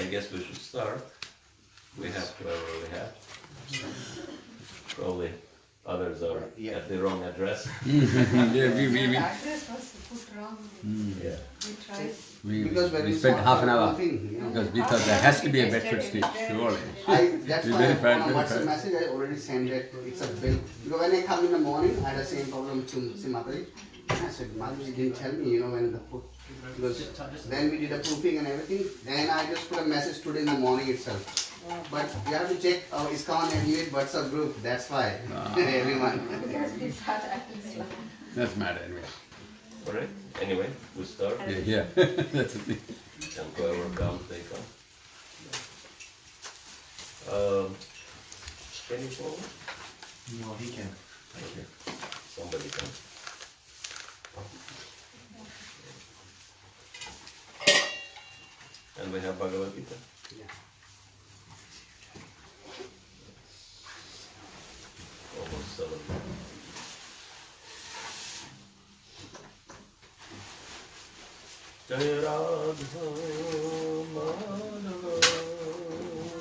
guess we should start. We have whoever we have. Probably others are at the wrong address. The address was put wrong. Yeah. We tried. We spent half an hour because we thought there has to be a Bedford Street, surely. That's why on WhatsApp message I already sent it. It's a bill. Because when I come in the morning, I had the same problem to Mataji. I said, Mataji didn't tell me, when the because then we did a proofing and everything. Then I just put a message today in the morning itself. But you have to check our ISKCON and UAE WhatsApp group. That's why everyone. That's mad anyway. Alright, anyway, we start. Yeah. That's the thing. And whoever comes, they come. Can you follow? No, he can. Okay. Somebody can. And we have Bhagavad Gita. Yeah. Almost 7. Jai Radha Madhava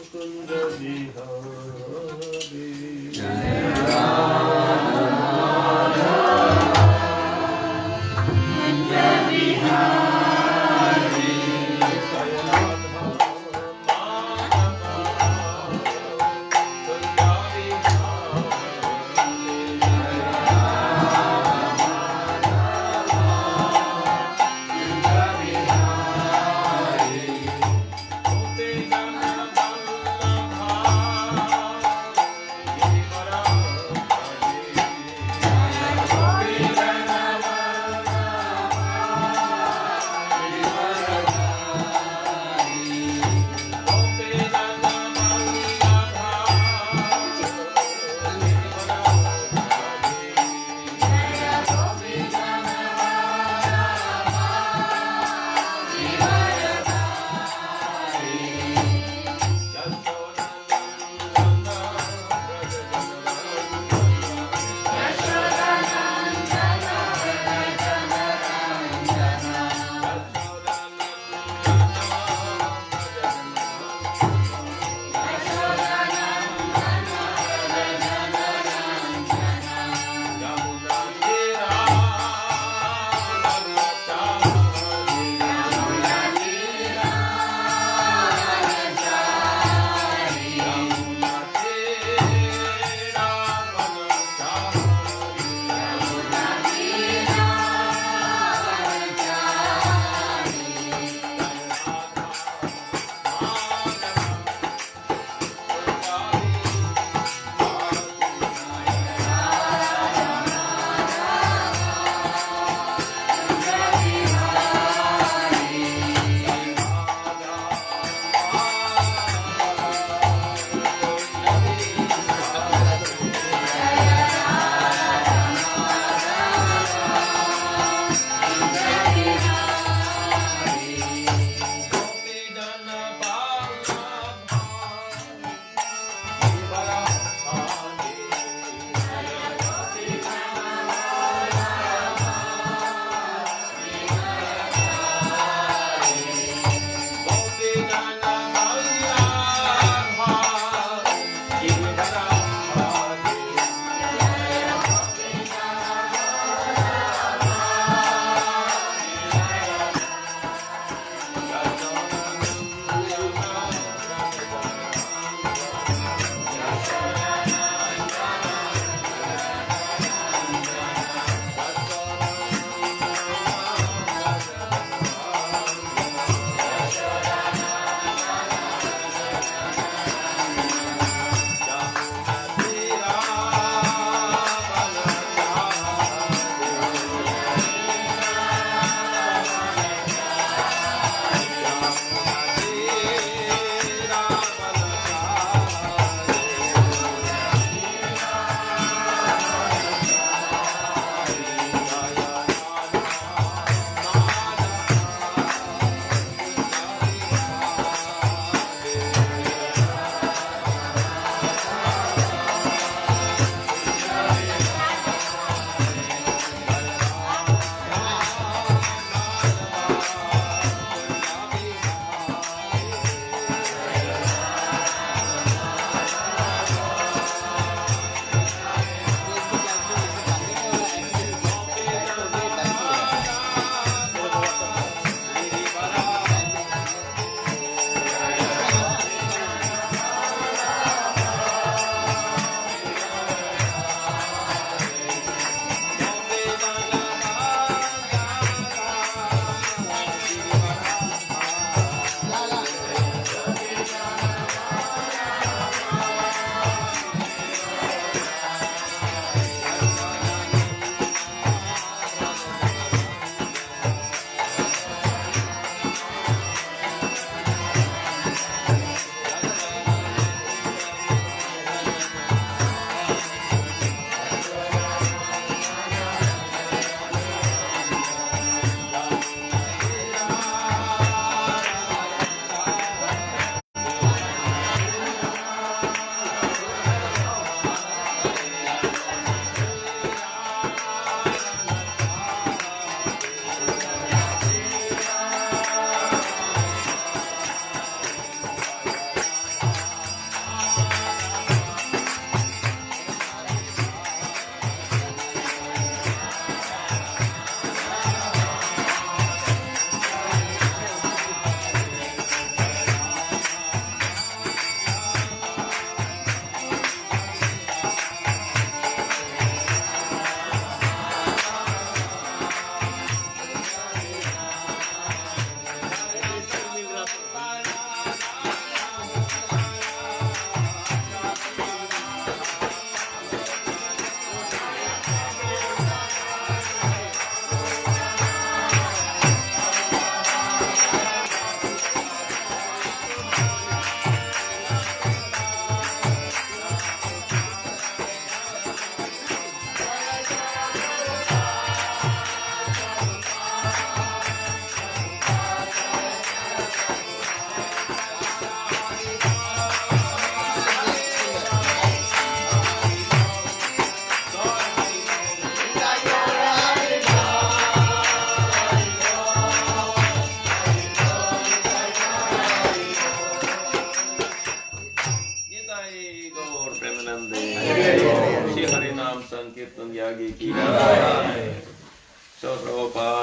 Kunja Bihari Jai Radha Kunja Bihari Jai Radha Madhava Kunja Bihari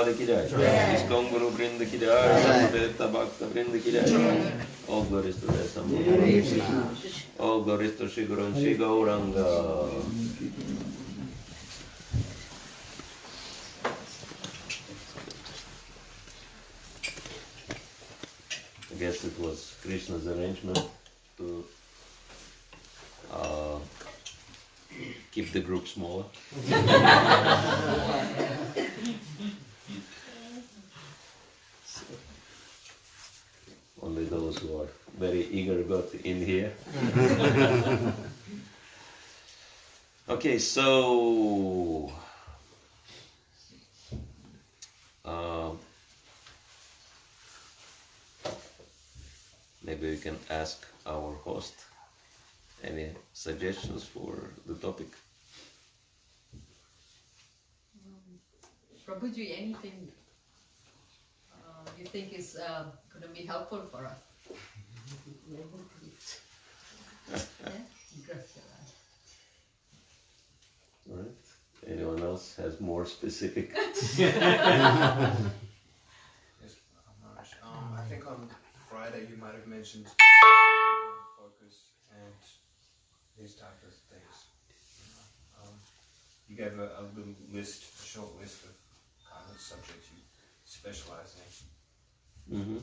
Radha ki jai. Iskon Guru Vrinda ki jai. Samaveta Bhakta Vrinda ki jai. All glories to the Samaveta. All glories to Shri Guru and Shri Gauranga. I guess it was Krishna's arrangement to keep the group smaller. Only those who are very eager got in here. Okay, so maybe we can ask our host any suggestions for the topic. Prabhuji, anything you think is going to be helpful for us? All right. Anyone else has more specific? Yes, Maharishi. I think on Friday you might have mentioned focus and these type of things. You gave a little list, a short list of kind of subjects you specialize in. Mm-hmm.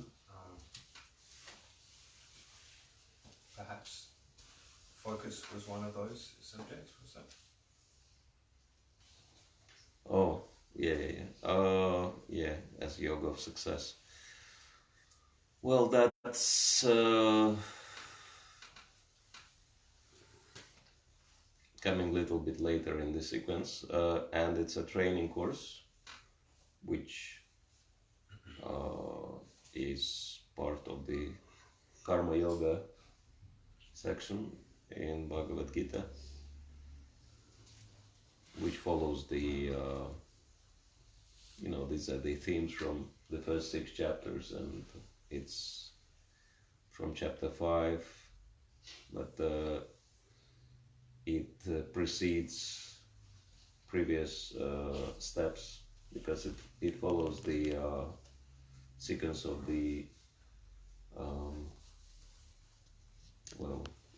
Perhaps focus was one of those subjects, was that? Oh, yeah. Yeah, as yoga of success. Well, that's coming a little bit later in the sequence, and it's a training course, which is part of the Karma Yoga section in Bhagavad Gita, which follows the, these are the themes from the first 6 chapters, and it's from chapter 5, but it precedes previous steps because it follows the sequence of the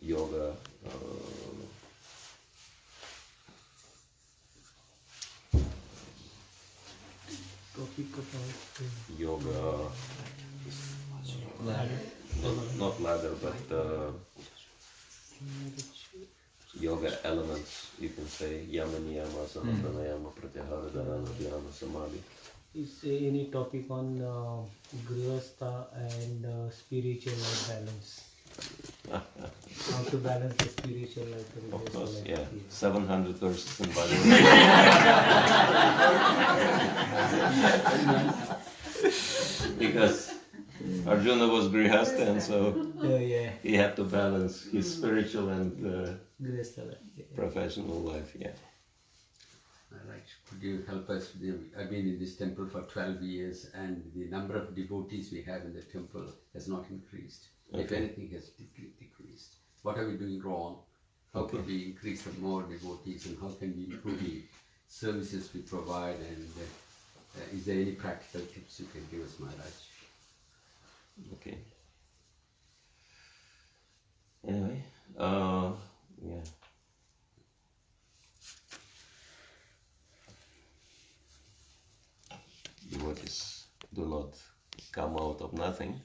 yoga. Yoga, not ladder, but yoga elements, you can say, yama niyama, asana pranayama, pratyahara, dharana, dhyana, samadhi. Is there any topic on grihastha and spiritual life balance? How to balance the spiritual life and Of course, life? yeah. 700 verses in Bhagavad Gita. Because Arjuna was grihastha, and so he had to balance his spiritual and grihastha life. professional life. Yeah. Right. Could you help us? I've been in this temple for 12 years, and the number of devotees we have in the temple has not increased. Okay. If anything, has decreased. What are we doing wrong? How could we increase the more devotees, and how can we improve the services we provide? And is there any practical tips you can give us, Maharaj? Okay. Anyway, yeah. Devotees do not come out of nothing.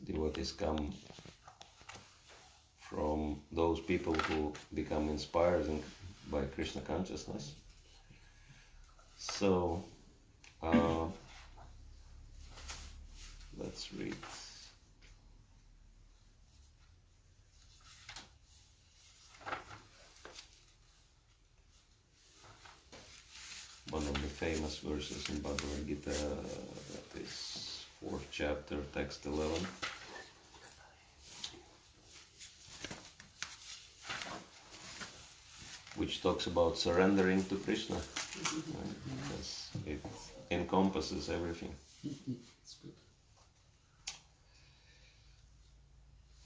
Devotees come from those people who become inspired by Krishna consciousness. So, let's read. One of the famous verses in Bhagavad Gita, that is 4th chapter, text 11. Which talks about surrendering to Krishna, right? Because it encompasses everything.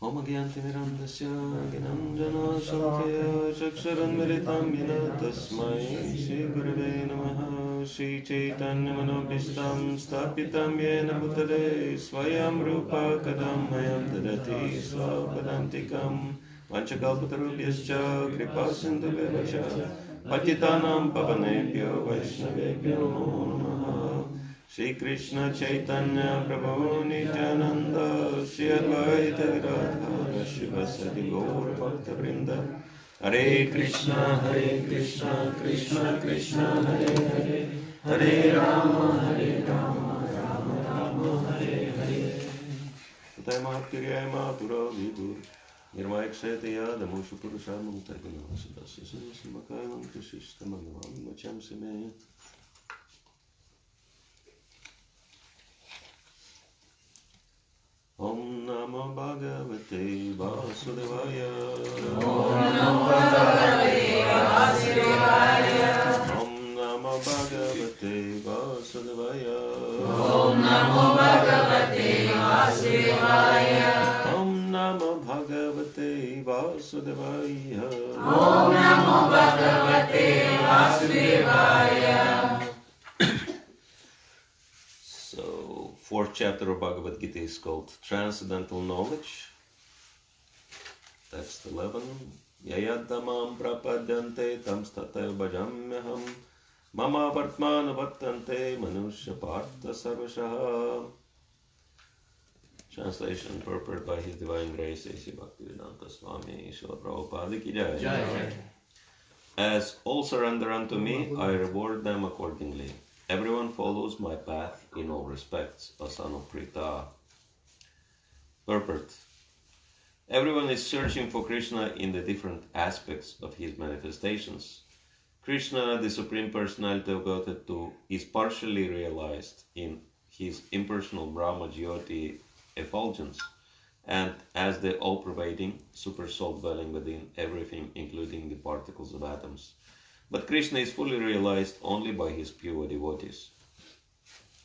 Om Agyanti Mirandasya Ginanjana Shalakaya Chaksharan Miritam Yena Tasmai Shri Gurave Namaha Shri Chaitanya Manobhishtam Stapitam Yena Bhutale Swayam Rupa Kadam Mayam Tadati Swapadantikam Vanchakalpatarubhyascha Kripa Sindhubhyavascha Patitanam Pavanebhyo Vaishnavebhyo Namo Namaha Shri Krishna Chaitanya Prabhu Nityananda Shri Advaita Gadadhara Shivasati Gaur Bhakta Vrinda Hare Krishna Krishna Krishna Hare Hare Hare Rama Rama Rama Hare Hare Tatayama Kiryayama Tura Vidur Nirmaya Kshete Yadamushu Purusham Mutagana Sadasya Simakayam Krishista Magavam Macham Sime Om Namo Bhagavate Vasudevaya Om Namo Bhagavate Vasudevaya Om Namo Bhagavate Vasudevaya Om Namo Bhagavate Vasudevaya Om Namo Bhagavate Vasudevaya Om Namo Bhagavate Vasudevaya. So, fourth chapter of Bhagavad Gita is called Transcendental Knowledge. Text 11. Yayadamam prapadyante tam statav bhajamyaham mama vartmana vartante manushya partha sarvashaha. Translation and purport by His Divine Grace A.C. Bhakti Swami Srila Prabhupada Ki Jai. As all surrender unto me, I reward them accordingly. Everyone follows my path in all respects. Asana Prita. Purport. Everyone is searching for Krishna in the different aspects of his manifestations. Krishna, the Supreme Personality of Godhead, too, is partially realized in his impersonal Brahma Jyoti effulgence and as the all-pervading super soul dwelling within everything, including the particles of atoms. But Krishna is fully realized only by his pure devotees.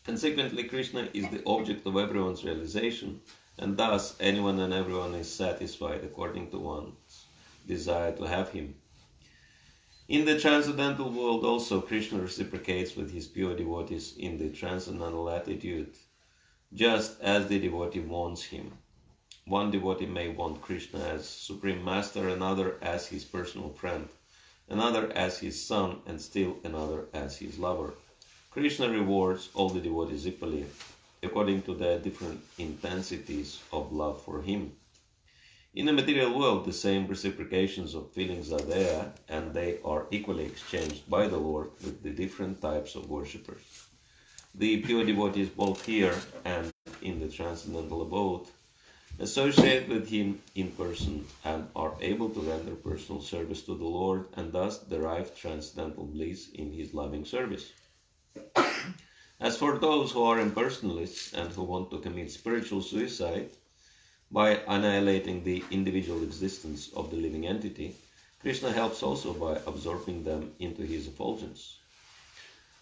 Consequently, Krishna is the object of everyone's realization, and thus anyone and everyone is satisfied according to one's desire to have him. In the transcendental world also, Krishna reciprocates with his pure devotees in the transcendental attitude, just as the devotee wants him. One devotee may want Krishna as Supreme Master, another as his personal friend, another as his son, and still another as his lover. Krishna rewards all the devotees equally, according to their different intensities of love for him. In the material world, the same reciprocations of feelings are there, and they are equally exchanged by the Lord with the different types of worshippers. The pure devotees, both here and in the transcendental abode, associate with him in person and are able to render personal service to the Lord and thus derive transcendental bliss in his loving service. As for those who are impersonalists and who want to commit spiritual suicide by annihilating the individual existence of the living entity, Krishna helps also by absorbing them into his effulgence.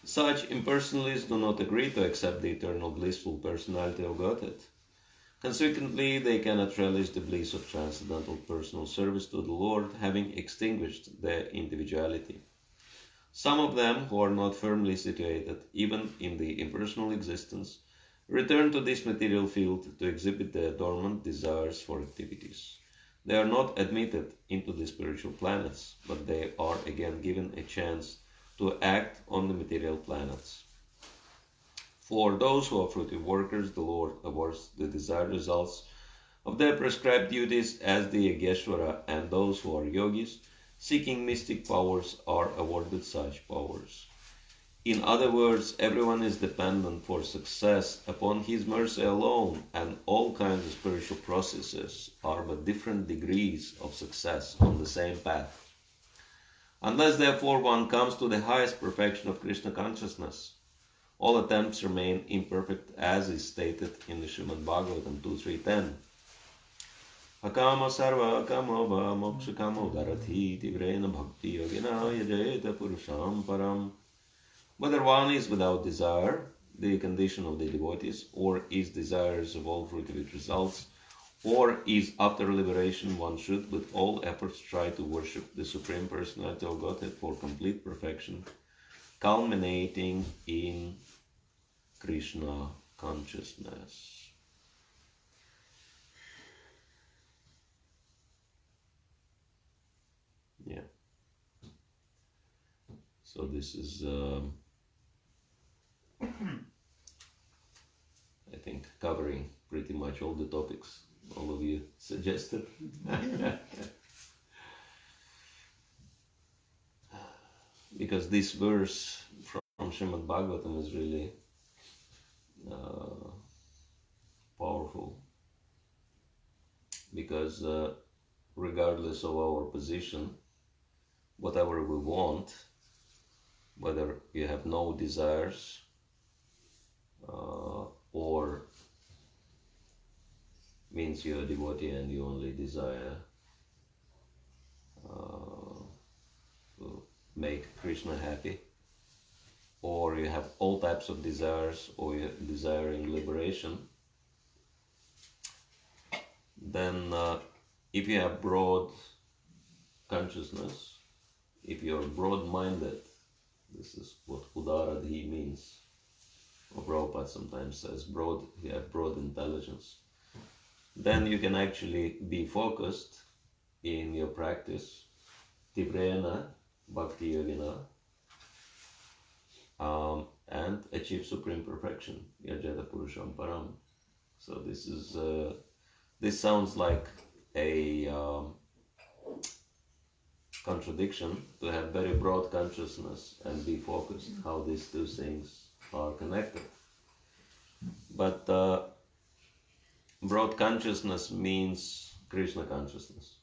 Such impersonalists do not agree to accept the eternal blissful personality of Godhead. Consequently, they cannot relish the bliss of transcendental personal service to the Lord, having extinguished their individuality. Some of them, who are not firmly situated even in the impersonal existence, return to this material field to exhibit their dormant desires for activities. They are not admitted into the spiritual planets, but they are again given a chance to act on the material planets. For those who are fruitive workers, the Lord awards the desired results of their prescribed duties as the Yogeshwara, and those who are yogis, seeking mystic powers, are awarded such powers. In other words, everyone is dependent for success upon his mercy alone, and all kinds of spiritual processes are but different degrees of success on the same path. Unless therefore one comes to the highest perfection of Krishna consciousness, all attempts remain imperfect, as is stated in the Srimad Bhagavatam 2.3.10. Akama sarva akama va mokshakamo darathi tivrena bhakti yogina yajayeta purusham param. Whether one is without desire, the condition of the devotees, or is desirous of all fruitive results, or is after liberation, one should with all efforts try to worship the Supreme Personality of Godhead for complete perfection, culminating in Krishna consciousness. Yeah. So this is, I think, covering pretty much all the topics all of you suggested. Because this verse from Srimad Bhagavatam is really powerful. Because regardless of our position, whatever we want, whether you have no desires or means you're a devotee and you only desire to make Krishna happy, or you have all types of desires, or you're desiring liberation, then if you have broad consciousness, if you're broad-minded, this is what Udaradhi means, or Prabhupada sometimes says, you have broad intelligence, then you can actually be focused in your practice, Tivrena Bhakti Yogina, and achieve supreme perfection, Yajata Purusham Param. So this is this sounds like a contradiction, to have very broad consciousness and be focused, how these two things are connected. But broad consciousness means Krishna consciousness,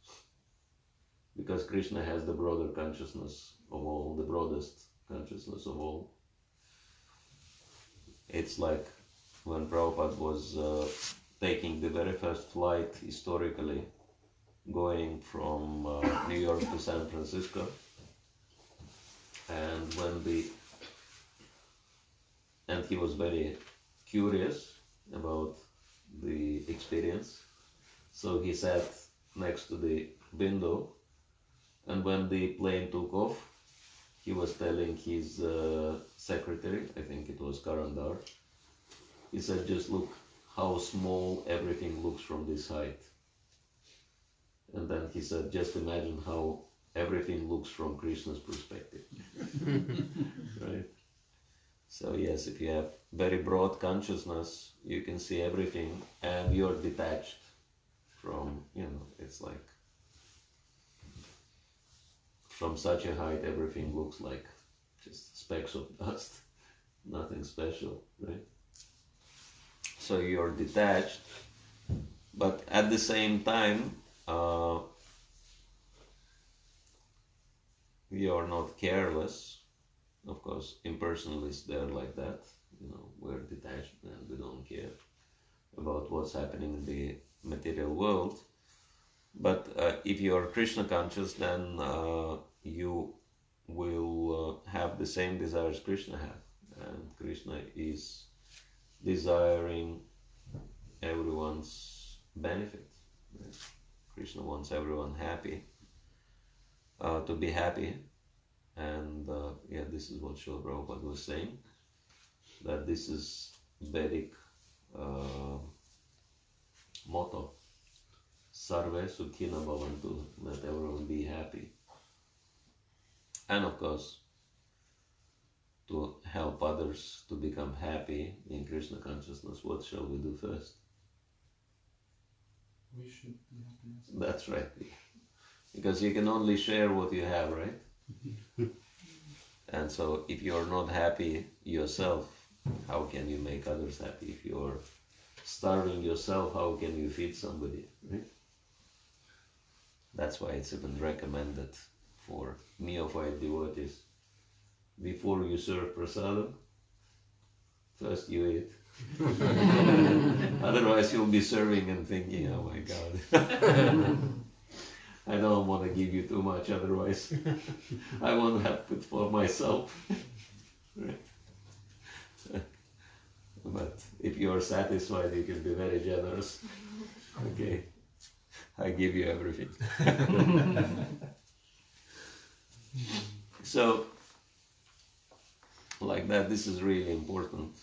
because Krishna has the broader consciousness of all, the broadest consciousness of all. It's like when Prabhupada was taking the very first flight historically, going from New York to San Francisco, and he was very curious about the experience, so he sat next to the window, and when the plane took off, he was telling his secretary, I think it was Karandar, he said, just look how small everything looks from this height. And then he said, just imagine how everything looks from Krishna's perspective. Right? So yes, if you have very broad consciousness, you can see everything, and you're detached from, it's like, from such a height, everything looks like just specks of dust, nothing special, right? So you're detached, but at the same time, you're not careless. Of course, impersonalists, they're like that. We're detached and we don't care about what's happening in the material world. But if you are Krishna conscious, then you will have the same desires Krishna has. And Krishna is desiring everyone's benefit. Right? Krishna wants everyone happy, to be happy. And this is what Srila Prabhupada was saying, that this is Vedic motto. Sarve Sukhina Bhavantu, let everyone be happy. And of course, to help others to become happy in Krishna consciousness, what shall we do first? We should be happy. That's right. Because you can only share what you have, right? And so if you're not happy yourself, how can you make others happy? If you're starving yourself, how can you feed somebody, right? That's why it's even recommended for neophyte devotees. Before you serve prasadam, first you eat. Otherwise you'll be serving and thinking, oh my God, I don't want to give you too much, otherwise I won't have it for myself. Right? But if you are satisfied, you can be very generous. Okay, I give you everything. So like that. This is really important.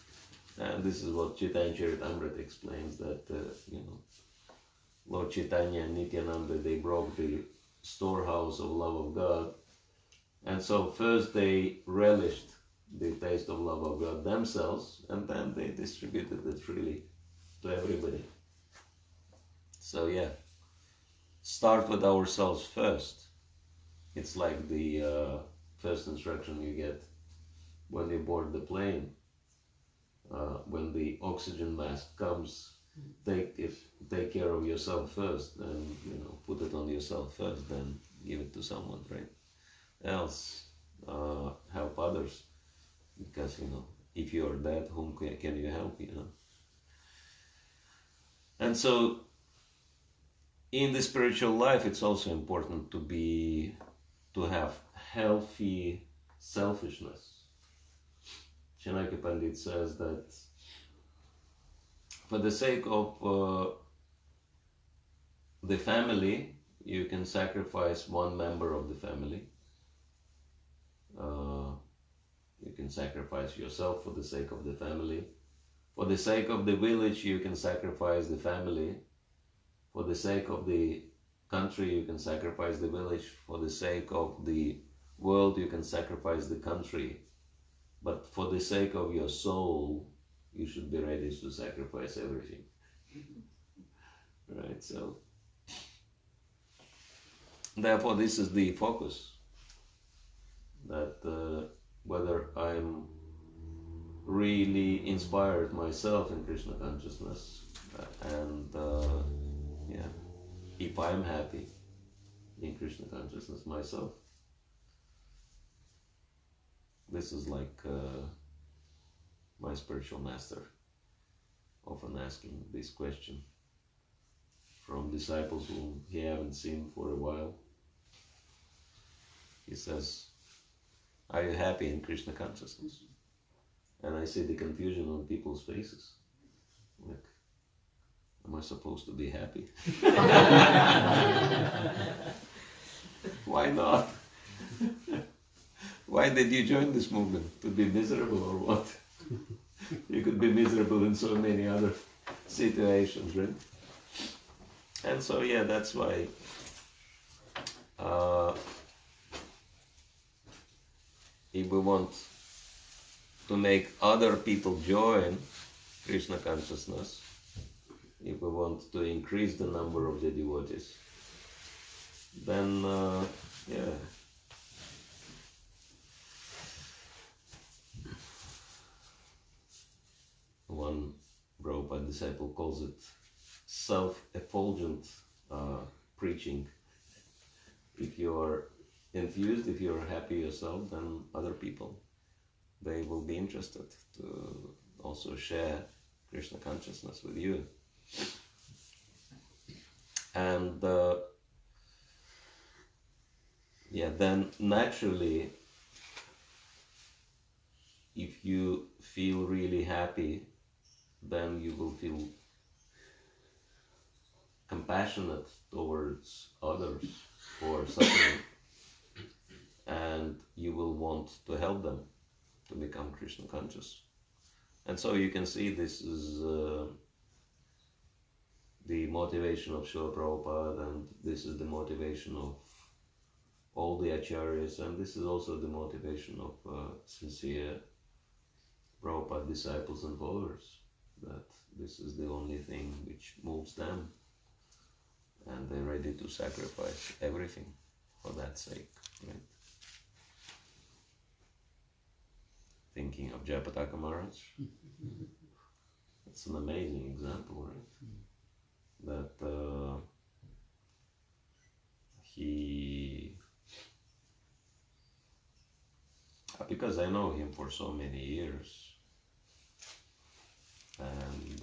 And this is what Chaitanya Charitamrita explains, that, Lord Chaitanya and Nityananda, they broke the storehouse of love of God. And so first they relished the taste of love of God themselves, and then they distributed it freely to everybody. So yeah, start with ourselves first. It's like the first instruction you get when you board the plane. When the oxygen mask comes, take care of yourself first, and put it on yourself first, then give it to someone, right? Else help others, because if you are dead, whom can you help? And so in the spiritual life, it's also important to have healthy selfishness. Chanakya Pandit says that for the sake of the family, you can sacrifice one member of the family. You can sacrifice yourself for the sake of the family. For the sake of the village, you can sacrifice the family. For the sake of the country, you can sacrifice the village. For the sake of the world, you can sacrifice the country. But for the sake of your soul, you should be ready to sacrifice everything. Right? So, therefore, this is the focus. That whether I'm really inspired myself in Krishna consciousness, and if I'm happy in Krishna consciousness myself. This is like my spiritual master often asking this question from disciples whom he haven't seen for a while. He says, "Are you happy in Krishna consciousness?" And I see the confusion on people's faces. Like, am I supposed to be happy? Why not? Why did you join this movement? To be miserable or what? You could be miserable in so many other situations, right? And so, yeah, that's why if we want to make other people join Krishna consciousness, if we want to increase the number of the devotees, then, one Prabhupada disciple calls it self-effulgent preaching. If you're enthused, if you're happy yourself, then other people, they will be interested to also share Krishna consciousness with you. And then naturally, if you feel really happy, then you will feel compassionate towards others who are suffering, and you will want to help them to become Krishna conscious. And so you can see this is the motivation of Srila Prabhupada, and this is the motivation of all the acharyas, and this is also the motivation of sincere Prabhupada disciples and followers, that this is the only thing which moves them, and they're ready to sacrifice everything for that sake, right? Thinking of Jayapataka Maharaj, it's an amazing example, right? That he, because I know him for so many years, and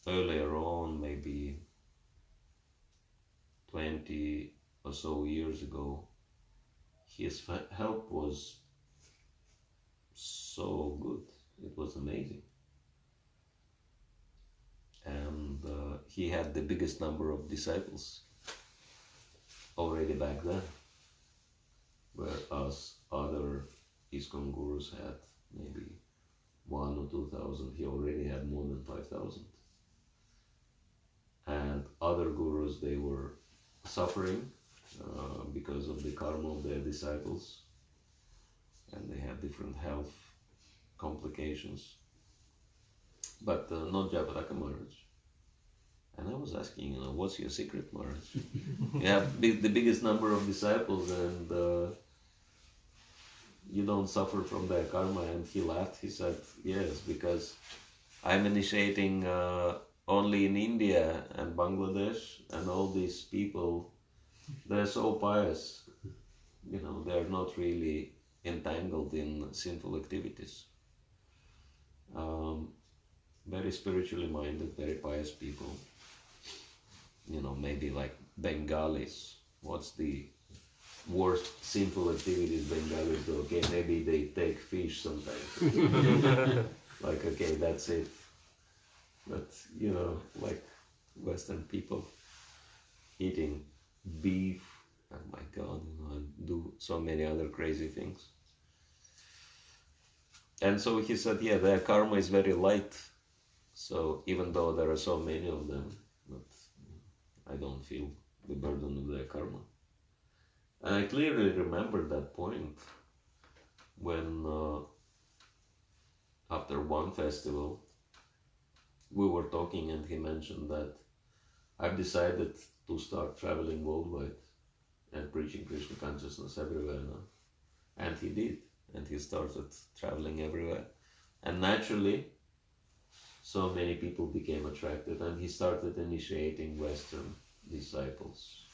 earlier on, maybe 20 or so years ago, his help was so good. It was amazing. And he had the biggest number of disciples already back then, whereas other ISKCON gurus had maybe 1,000 or 2,000. He already had more than 5,000. And other gurus, they were suffering because of the karma of their disciples, and they had different health complications. But not Japadaka Maharaj. And I was asking, what's your secret, Maharaj? You have the biggest number of disciples, and you don't suffer from their karma. And he laughed. He said, yes, because I'm initiating only in India and Bangladesh, and all these people, they're so pious. They're not really entangled in sinful activities. Very spiritually minded, very pious people. Maybe like Bengalis. What's the worst sinful activities Bengalis do? Okay, maybe they take fish sometimes. Like, okay, that's it. But, like Western people eating beef, oh my God, and do so many other crazy things. And so he said, yeah, their karma is very light. So even though there are so many of them, but I don't feel the burden of their karma. And I clearly remember that point when after one festival we were talking, and he mentioned that I've decided to start traveling worldwide and preaching Krishna consciousness everywhere now. And he did, and he started traveling everywhere. And naturally, so many people became attracted, and he started initiating Western disciples.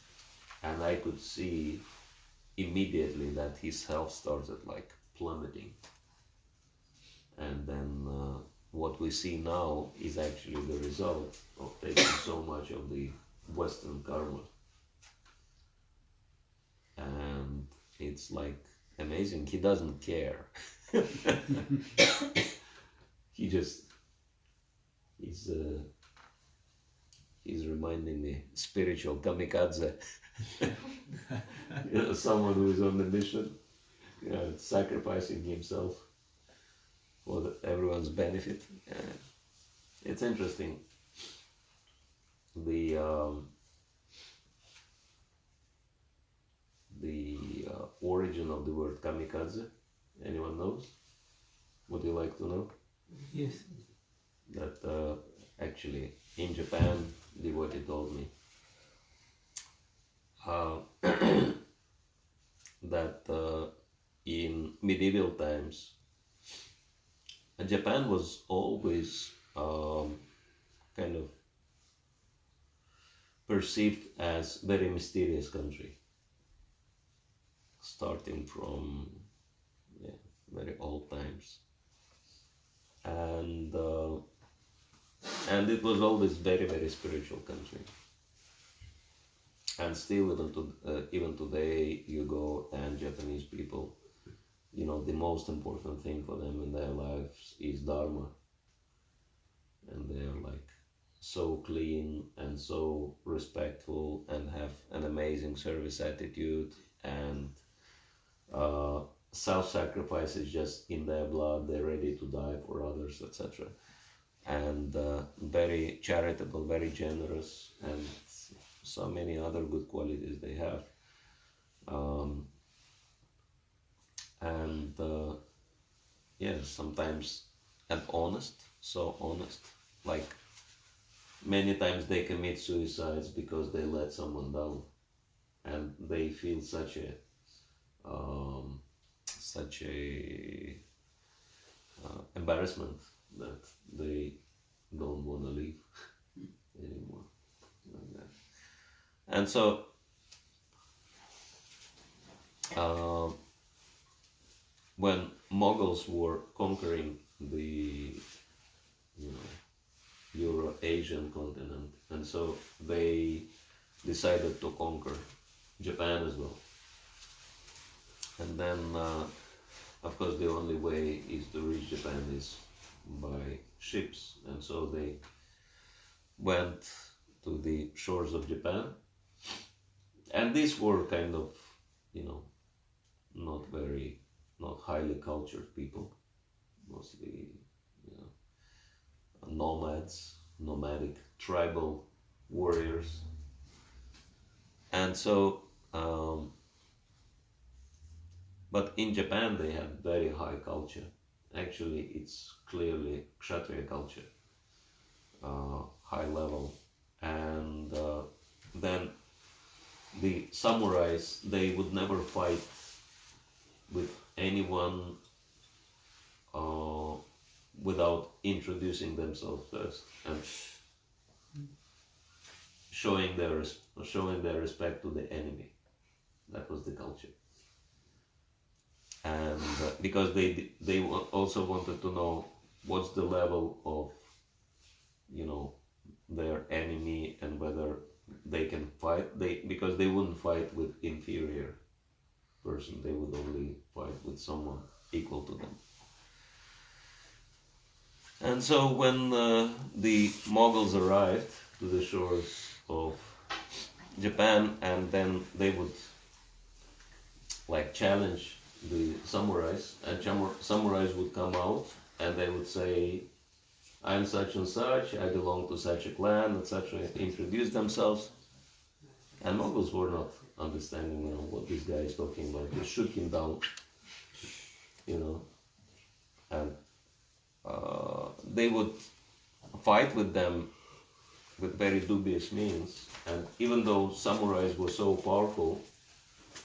And I could see immediately that his health started like plummeting. And then what we see now is actually the result of taking so much of the Western karma. And it's like amazing. He doesn't care. He's reminding me, spiritual kamikaze. Someone who is on the mission, sacrificing himself for everyone's benefit. It's interesting. The origin of the word kamikaze. Anyone knows? Would you like to know? Yes. That actually in Japan, devotee told me that in medieval times, Japan was always kind of perceived as very mysterious country, starting from very old times, and it was always very, very spiritual country. And still, even today, you go and Japanese people, the most important thing for them in their lives is Dharma. And they are like so clean and so respectful and have an amazing service attitude, and self-sacrifice is just in their blood. They're ready to die for others, etc. And very charitable, very generous, and so many other good qualities they have. Sometimes, and honest, so honest. Like, many times they commit suicides because they let someone down, and they feel such a embarrassment that they don't want to live anymore, like that. And so when Mughals were conquering the Euro-Asian continent, and so they decided to conquer Japan as well. And then, of course, the only way is to reach Japan is by ships, and so they went to the shores of Japan, and these were kind of, not not highly cultured people, mostly, you know, nomads, nomadic, tribal warriors. And so, but in Japan they have very high culture. Actually, it's clearly Kshatriya culture, high level. And then the samurais, they would never fight with anyone without introducing themselves first and showing their respect to the enemy. That was the culture. And because they also wanted to know what's the level of, you know, their enemy and whether they can fight. Because they wouldn't fight with inferior person, they would only fight with someone equal to them. And so when the Mughals arrived to the shores of Japan, and then they would like challenge the samurais, and samurais would come out and they would say, I'm such and such, I belong to such a clan, etc., introduce themselves. And Mughals were not understanding, you know, what this guy is talking about. They shoot him down, you know, and they would fight with them with very dubious means. And even though samurais were so powerful,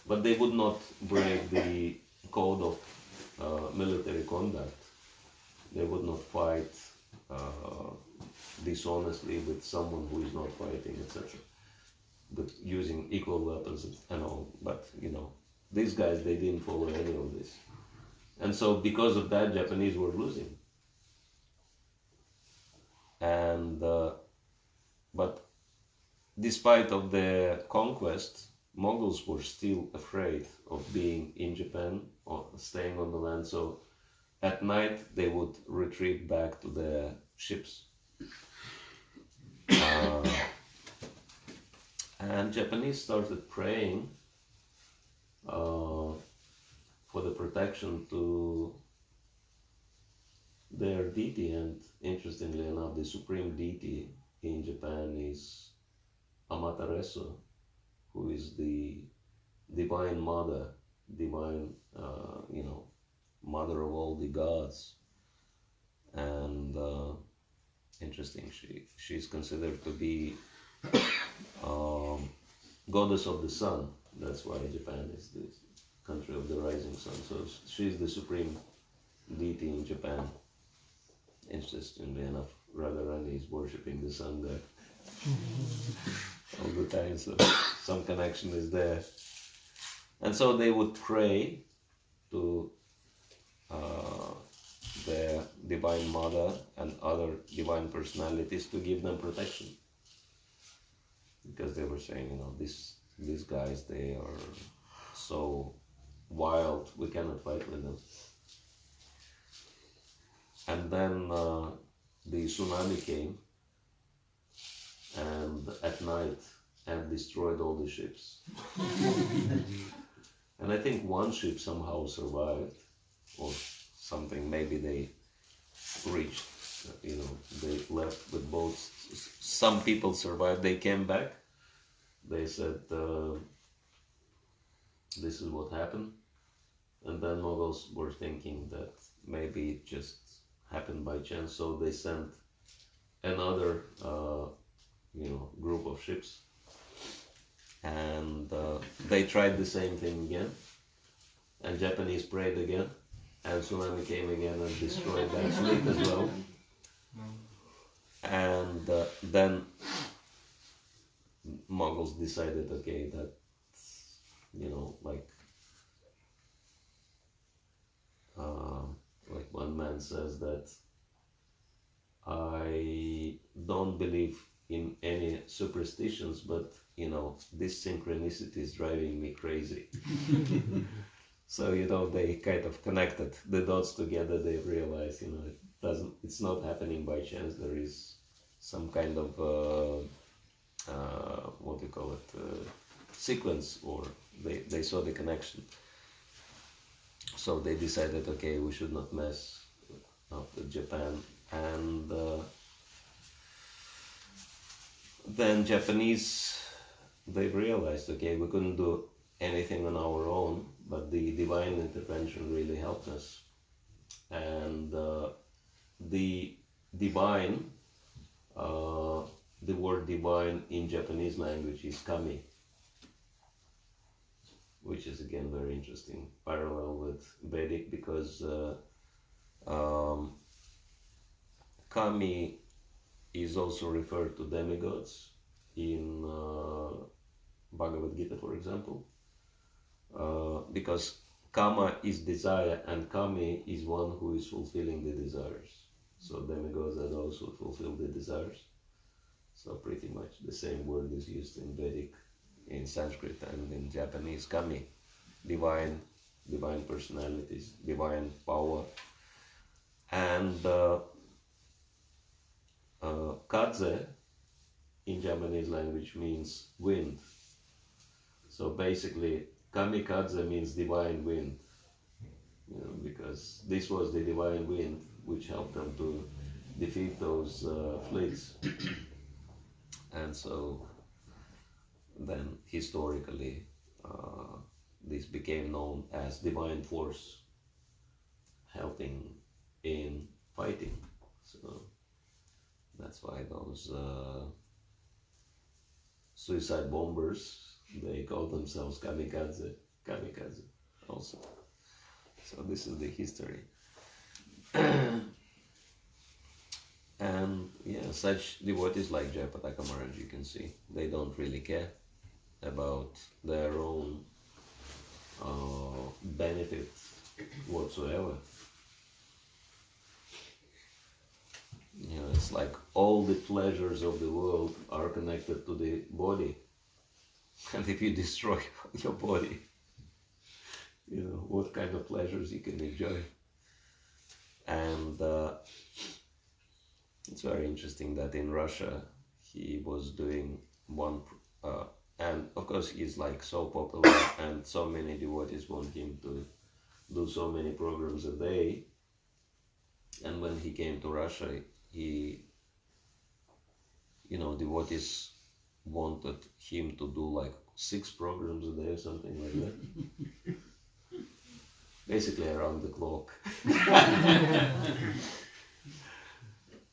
but they would not break the code of military conduct. They would not fight dishonestly with someone who is not fighting, etc., but using equal weapons and all. But, you know, these guys, they didn't follow any of this. And so because of that, Japanese were losing. And but despite of the conquest, Mongols were still afraid of being in Japan or staying on the land. So at night they would retreat back to their ships. And Japanese started praying for the protection to their deity, and interestingly enough, the supreme deity in Japan is Amaterasu, who is the divine mother, divine, you know, mother of all the gods. And interesting, she's considered to be goddess of the sun. That's why Japan is the country of the rising sun. So she's the supreme deity in Japan. Interestingly enough, Radharani is worshipping the sun there all the time, so some connection is there. And so they would pray to their divine mother and other divine personalities to give them protection, because they were saying, you know, these guys, they are so wild, we cannot fight with them. And then the tsunami came, and at night, and destroyed all the ships. And I think one ship somehow survived, or something. Maybe they reached, you know, they left with boats. Some people survived. They came back. They said, this is what happened. And then Mughals were thinking that maybe it just happened by chance. So they sent another, you know, group of ships. And they tried the same thing again. And Japanese prayed again. And tsunami came again and destroyed that fleet as well. And then Mongols decided, okay, that, you know, like one man says that, I don't believe in any superstitions, but, you know, this synchronicity is driving me crazy. So, you know, they kind of connected the dots together. They realized, you know, it's not happening by chance. There is some kind of, what do you call it, sequence, or they saw the connection. so they decided, okay, we should not mess up with Japan. And then Japanese, they realized, okay, we couldn't do anything on our own, but the divine intervention really helped us. And the divine, the word divine in Japanese language is kami, which is again very interesting, parallel with Vedic, because kami is also referred to demigods in Bhagavad Gita, for example, because kama is desire and kami is one who is fulfilling the desires. So demigods are those who fulfill the desires. So pretty much the same word is used in Vedic, in Sanskrit, and in Japanese. Kami, divine personalities, divine power. And kadze in Japanese language means wind. So basically, kamikadze means divine wind, because this was the divine wind which helped them to defeat those fleets. And so then historically this became known as divine force helping in fighting. So that's why those suicide bombers, they call themselves kamikaze also. So this is the history. And yeah, such devotees like Jayapataka Maharaj, you can see, they don't really care about their own benefit whatsoever. It's like all the pleasures of the world are connected to the body. And if you destroy your body, what kind of pleasures you can enjoy. And it's very interesting that in Russia he was doing one, and of course he's like so popular and so many devotees want him to do so many programs a day. And when he came to Russia, devotees wanted him to do like 6 programs a day or something like that. Basically around the clock.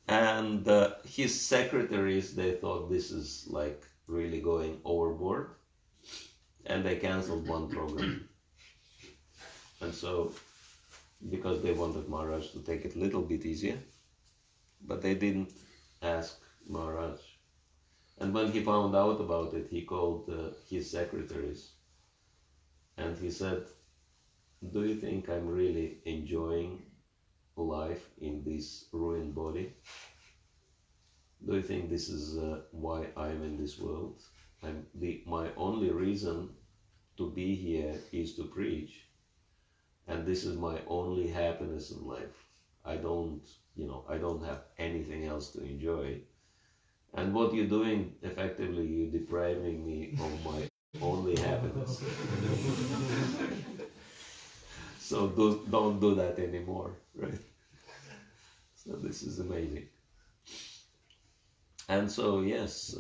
And his secretaries, they thought this is like really going overboard, and they cancelled one program. And so, because they wanted Maharaj to take it a little bit easier, but they didn't ask Maharaj. And when he found out about it, he called his secretaries and he said, "Do you think I'm really enjoying life in this ruined body? Do you think this is why I'm in this world? My only reason to be here is to preach, and this is my only happiness in life. I don't have anything else to enjoy. And what you're doing, effectively, you're depriving me of my only happiness. So don't do that anymore, right?" So this is amazing. And so, yes,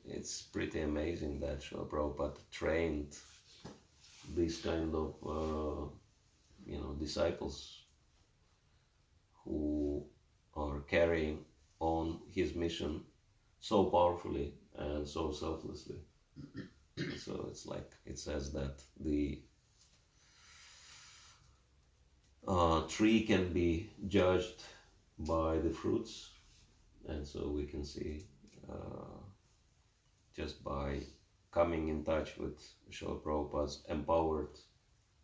it's pretty amazing that Srila Prabhupada trained these kind of, disciples who are carrying on his mission so powerfully and so selflessly. So it's like, it says that the tree can be judged by the fruits, and so we can see just by coming in touch with Srila Prabhupada's empowered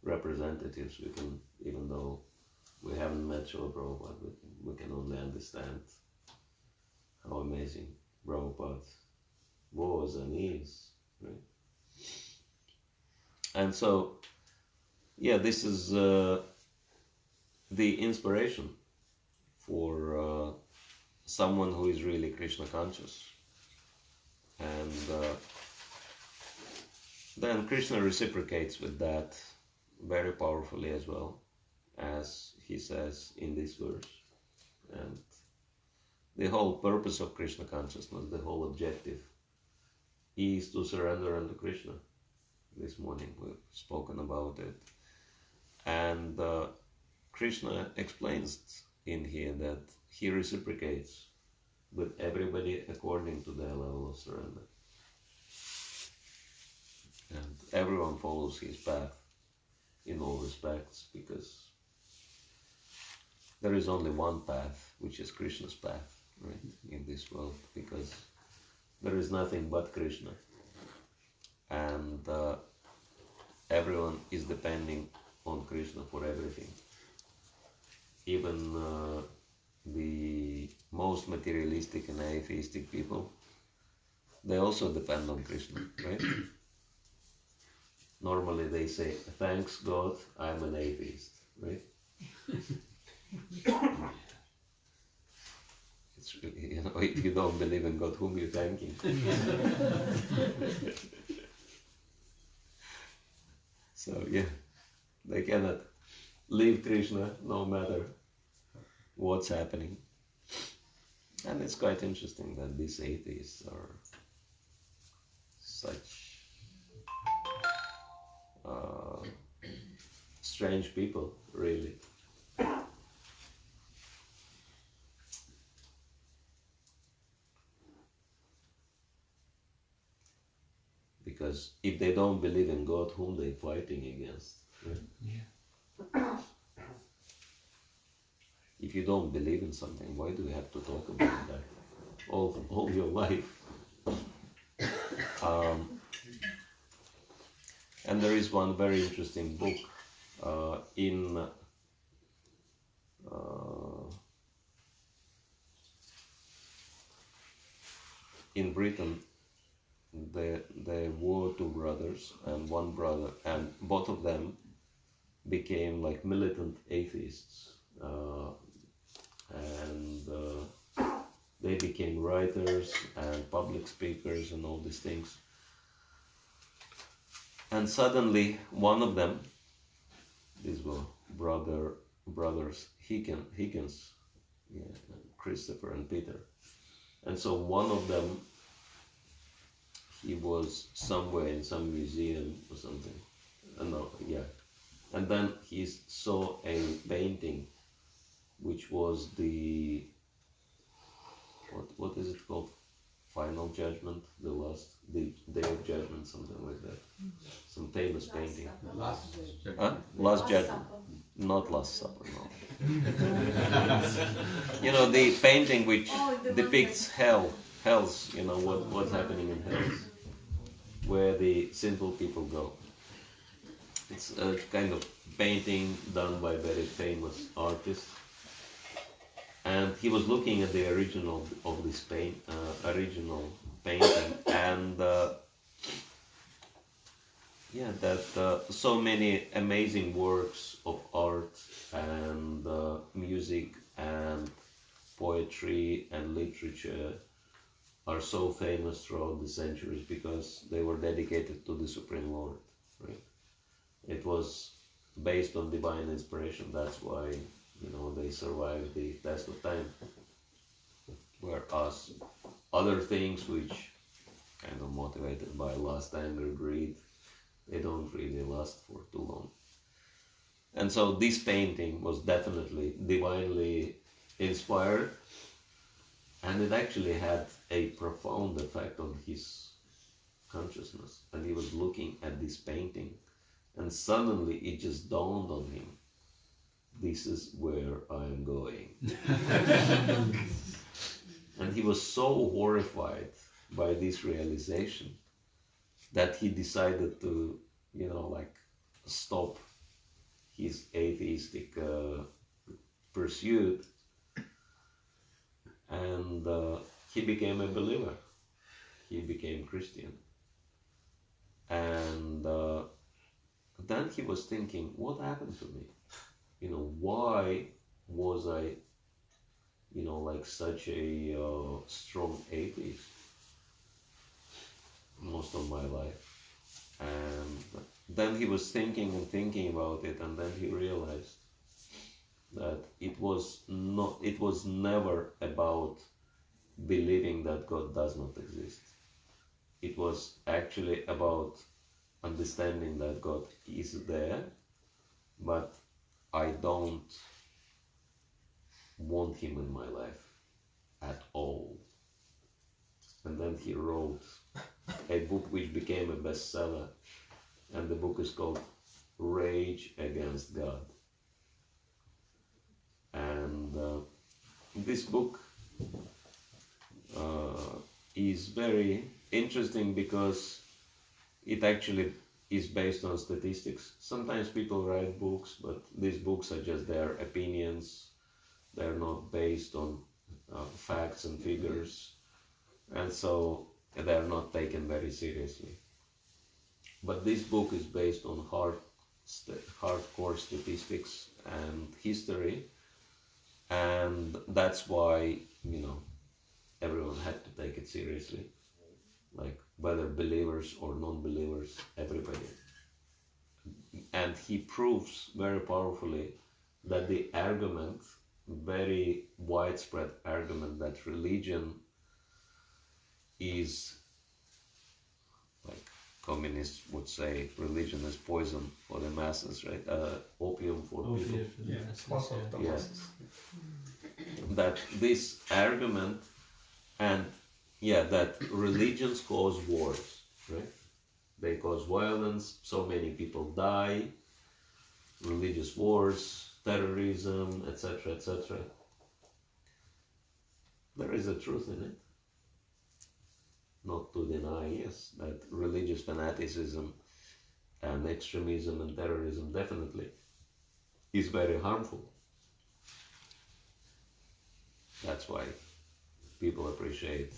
representatives, we can, even though we haven't met Srila Prabhupada, we can only understand how amazing Prabhupada was and is, right? And so, yeah, this is the inspiration for someone who is really Krishna conscious. And then Krishna reciprocates with that very powerfully as well, as he says in this verse. And the whole purpose of Krishna consciousness, the whole objective, is to surrender unto Krishna. This morning we've spoken about it. And Krishna explains in here that he reciprocates with everybody according to their level of surrender. And everyone follows his path in all respects, because there is only one path, which is Krishna's path, right, in this world, because there is nothing but Krishna. And everyone is depending on Krishna for everything. Even the most materialistic and atheistic people, they also depend on Krishna, right? Normally they say, thanks God, I'm an atheist, right? It's really, if you don't believe in God, whom you thanking? So yeah, they cannot leave Krishna no matter what's happening. And it's quite interesting that these atheists are such strange people, really. Because if they don't believe in God, whom they fighting against? Right? Yeah. If you don't believe in something, why do you have to talk about that all your life? And there is one very interesting book in Britain. There were two brothers, and one brother, and both of them became like militant atheists, and they became writers and public speakers and all these things. And suddenly, one of them, these were brothers Higgins, yeah, Christopher and Peter, and so one of them, he was somewhere in some museum or something. And then he saw a painting, which was the what is it called? Final Judgment, the Day of Judgment, something like that. Some famous painting. Last Judgment. Not Last Supper, no. The painting which depicts hells, what's happening in hells, where the sinful people go. It's a kind of painting done by a very famous artist. And he was looking at the original of this original painting, and that so many amazing works of art and music and poetry and literature are so famous throughout the centuries because they were dedicated to the Supreme Lord, right? It was based on divine inspiration. That's why they survived the test of time. Whereas other things which kind of motivated by lust, anger, greed, they don't really last for too long. And so this painting was definitely divinely inspired, and it actually had a profound effect on his consciousness. And he was looking at this painting, and suddenly it just dawned on him, this is where I am going. And he was so horrified by this realization that he decided to, stop his atheistic pursuit, and he became a believer. He became Christian. And then he was thinking, what happened to me? Why was I, such a strong atheist most of my life? And then he was thinking and thinking about it, and then he realized that it was never about believing that God does not exist. It was actually about understanding that God is there, but I don't want him in my life at all. And then he wrote a book which became a bestseller, and the book is called Rage Against God. And this book is very interesting because it actually is based on statistics. Sometimes people write books, but these books are just their opinions. They're not based on facts and figures, and so they're not taken very seriously. But this book is based on hardcore statistics and history, and that's why, everyone had to take it seriously. Like, whether believers or non-believers, everybody. And he proves very powerfully that the argument, very widespread argument, that religion is, like communists would say, religion is poison for the masses, right? Opium for people. Yes. That this argument, and that religions cause wars, right? They cause violence, so many people die, religious wars, terrorism, etc., etc. There is a truth in it. Not to deny, yes, that religious fanaticism and extremism and terrorism definitely is very harmful. That's why people appreciate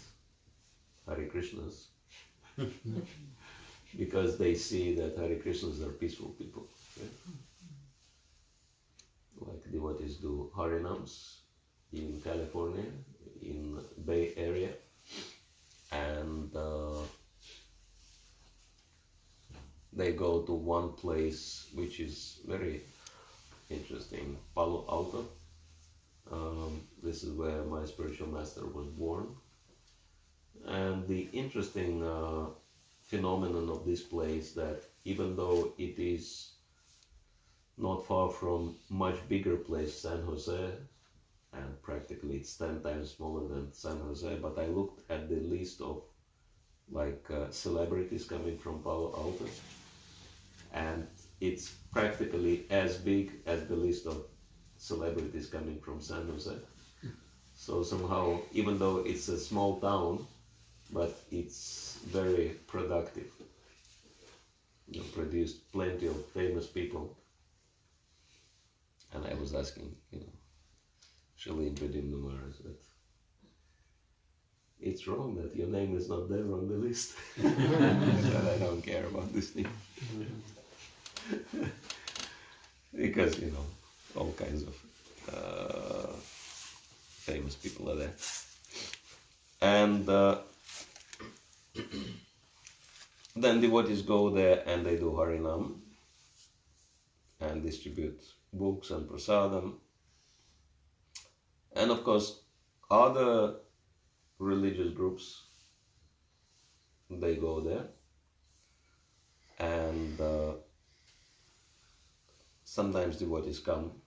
Hare Krishnas, because they see that Hare Krishnas are peaceful people. Right? Like devotees do Harinams in California, in Bay Area, and they go to one place which is very interesting, Palo Alto. This is where my spiritual master was born. And the interesting phenomenon of this place, that even though it is not far from much bigger place, San Jose, and practically it's 10 times smaller than San Jose, but I looked at the list of celebrities coming from Palo Alto, and it's practically as big as the list of celebrities coming from San Jose. So somehow, even though it's a small town, but it's very productive. Produced plenty of famous people. And I was asking, Shali Indradyumna Maharaj, that it's wrong that your name is not there on the list. I don't care about this thing. Because, all kinds of famous people are there. And then devotees go there and they do Harinam and distribute books and prasadam. And of course, other religious groups, they go there. And sometimes devotees come,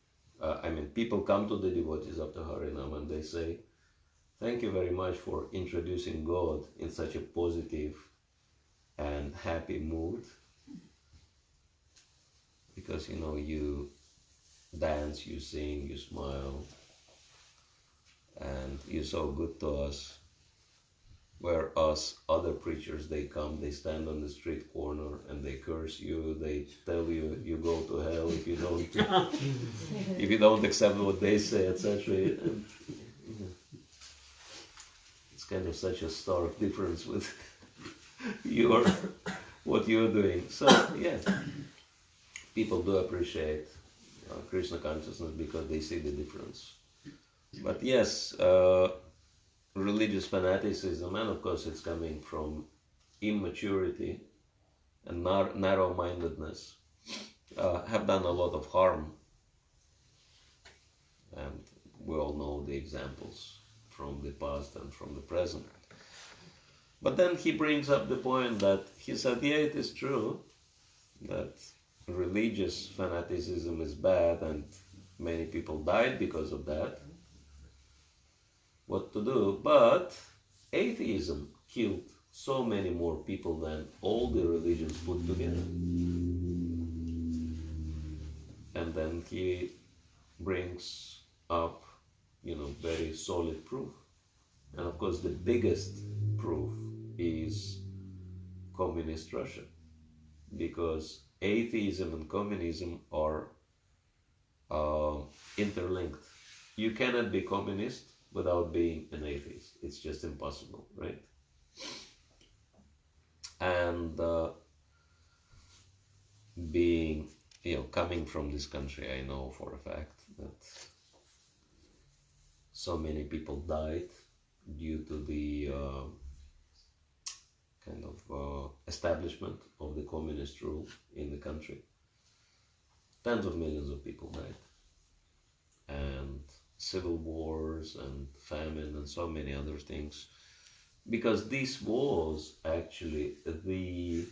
people come to the devotees after Harinam and they say, thank you very much for introducing God in such a positive and happy mood. Because, you dance, you sing, you smile, and you're so good to us. Whereas other preachers, they come, they stand on the street corner and they curse you, they tell you, you go to hell if you don't accept what they say, etc. It's kind of such a stark difference with what you're doing. So yeah, people do appreciate Krishna consciousness because they see the difference. But yes, religious fanaticism, and of course it's coming from immaturity and narrow-mindedness have done a lot of harm. And we all know the examples from the past and from the present. But then he brings up the point that he said, yeah, it is true that religious fanaticism is bad and many people died because of that. What to do? But atheism killed so many more people than all the religions put together. And then he brings up, very solid proof. And of course, the biggest proof is communist Russia, because atheism and communism are interlinked. You cannot be communist without being an atheist. It's just impossible, right? And being, coming from this country, I know for a fact that so many people died due to the establishment of the communist rule in the country. Tens of millions of people died. And civil wars and famine and so many other things. Because this was actually the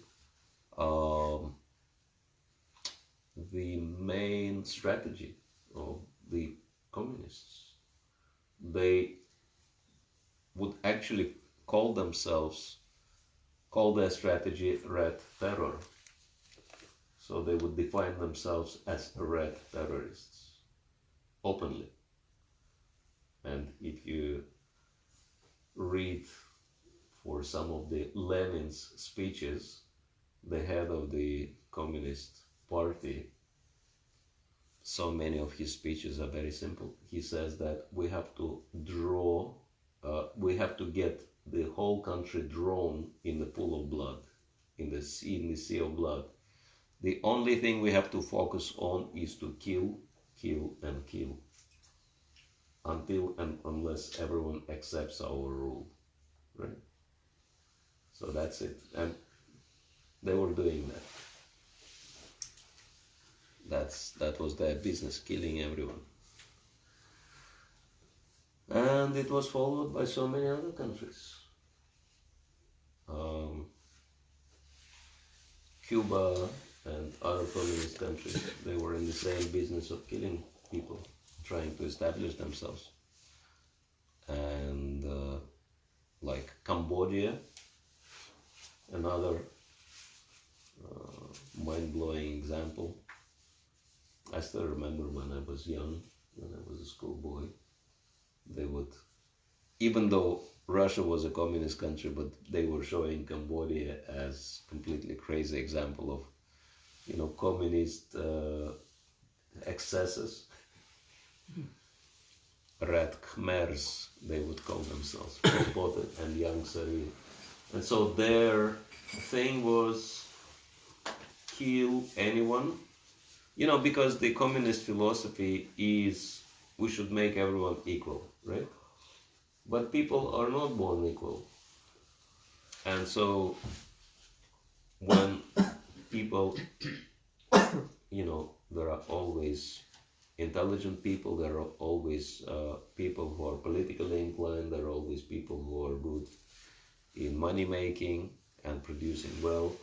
main strategy of the communists. They would actually call their strategy red terror. So they would define themselves as red terrorists, openly. And if you read for some of the Lenin's speeches, the head of the Communist Party, so many of his speeches are very simple. He says that we have to get the whole country drawn in the pool of blood, in the sea of blood. The only thing we have to focus on is to kill, and kill, until and unless everyone accepts our rule, right? So that's it, and they were doing that. That was their business, killing everyone. And it was followed by so many other countries. Cuba and other communist countries, they were in the same business of killing people, trying to establish themselves. And like Cambodia, another mind-blowing example. I still remember when I was young, when I was a schoolboy, they would, even though Russia was a communist country, but they were showing Cambodia as completely crazy example of, communist excesses. Red Khmers, they would call themselves, and Young Sari. And so their thing was kill anyone, because the communist philosophy is we should make everyone equal, right? But people are not born equal. And so when people, there are always intelligent people, there are always people who are politically inclined, there are always people who are good in money making and producing wealth.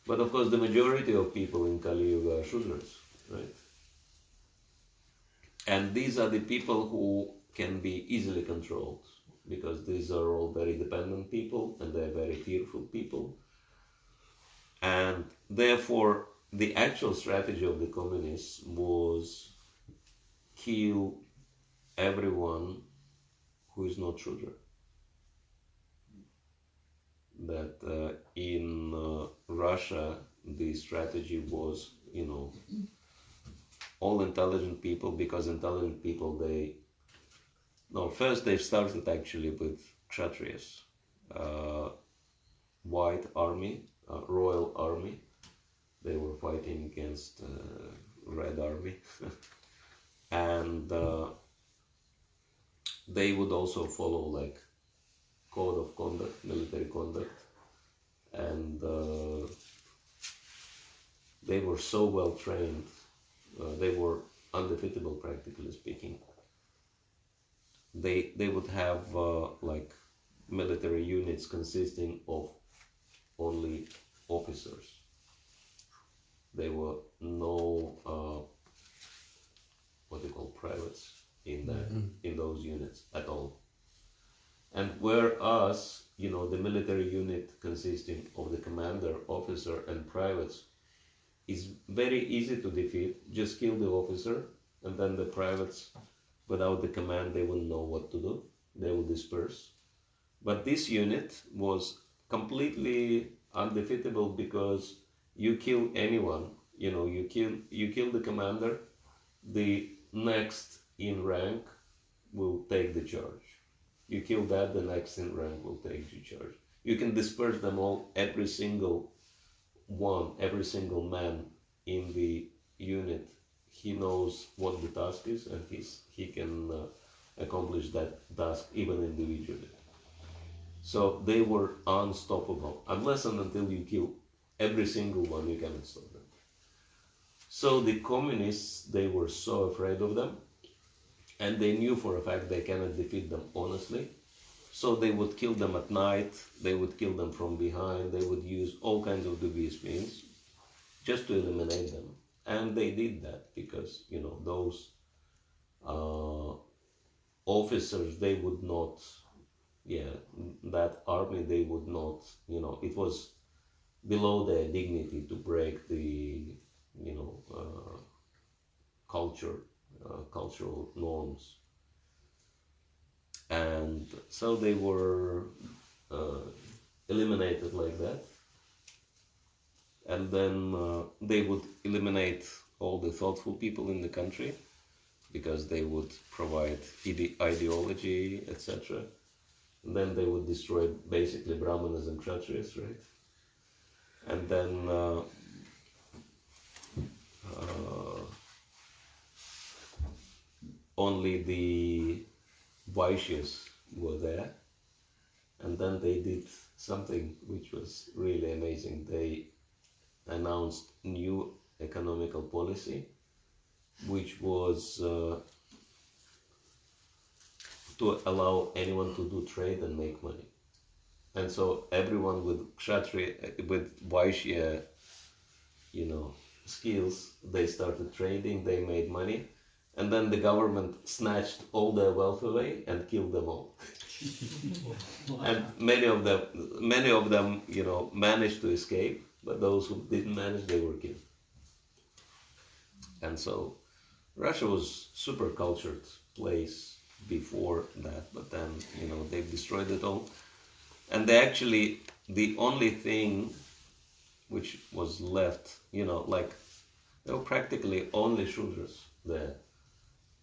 But of course the majority of people in Kali Yuga are Shudras, right? And these are the people who can be easily controlled, because these are all very dependent people and they're very fearful people. And therefore the actual strategy of the communists was kill everyone who is not Shudra. That in Russia the strategy was, all intelligent people, because intelligent people, first they started actually with Kshatriyas, white army, royal army. They were fighting against red army. And they would also follow like code of conduct, military conduct. and they were so well trained. They were undefeatable, practically speaking. They would have like military units consisting of only officers. There were no what they call privates in that in those units at all. And whereas, you know, the military unit consisting of the commander, officer, and privates is very easy to defeat. Just kill the officer, and then the privates, without the command, they wouldn't know what to do. They would disperse. But this unit was completely undefeatable because you kill anyone, you know, you kill the commander, the next in rank will take the charge. You kill that, the next in rank will take the charge. You can disperse them all, every single one, every single man in the unit. He knows what the task is, and he can accomplish that task even individually. So they were unstoppable. Unless and until you kill every single one, you cannot stop them. So the communists, they were so afraid of them, and they knew for a fact they cannot defeat them honestly. So they would kill them at night, they would kill them from behind, they would use all kinds of dubious means just to eliminate them. And they did that because, you know, those officers, they would not, that army, they would not, you know, it was below their dignity to break the, you know, cultural norms. And so they were eliminated like that. And then they would eliminate all the thoughtful people in the country because they would provide ideology, etc. And then they would destroy basically Brahmanas and Kshatriyas, right? And then only the Vaishyas were there. And then they did something which was really amazing. They announced new economical policy, which was to allow anyone to do trade and make money. And so everyone with Kshatriya, with Vaishya, you know, skills, they started trading, they made money, and then the government snatched all their wealth away and killed them all. And many of them, you know, managed to escape, but those who didn't manage, they were killed. And so Russia was super cultured place before that, but then, you know, they've destroyed it all. And they actually, the only thing which was left, you know, like, there were practically only Shudras there.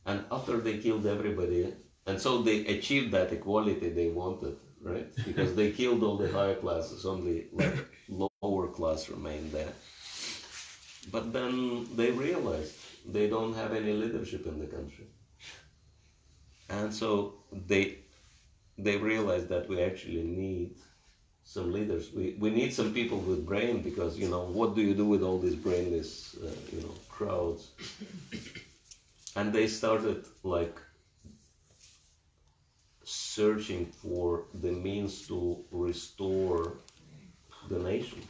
And after they killed everybody, and so they achieved that equality they wanted, right? Because they killed all the higher classes, only like lower class remained there. But then they realized they don't have any leadership in the country. And so they realized that we actually need some leaders. We need some people with brain, because, you know, what do you do with all these brainless, you know, crowds? And they started like searching for the means to restore the nation.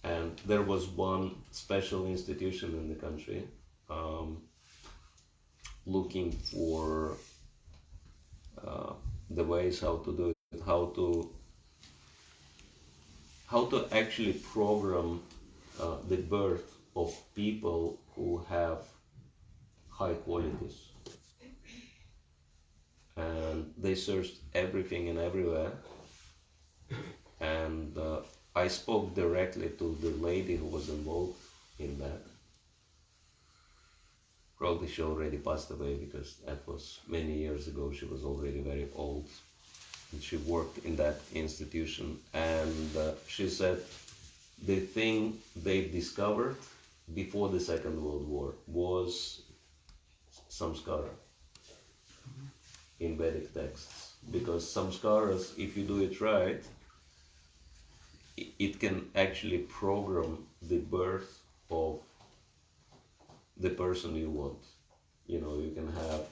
And there was one special institution in the country looking for the ways how to do it, how to actually program the birth of people who have high qualities. And they searched everything and everywhere, and I spoke directly to the lady who was involved in that. Probably she already passed away, because that was many years ago. She was already very old, and she worked in that institution. And she said the thing they discovered before the Second World War was samskara in Vedic texts. Because samskaras, if you do it right, it can actually program the birth of the person you want. You know, you can have,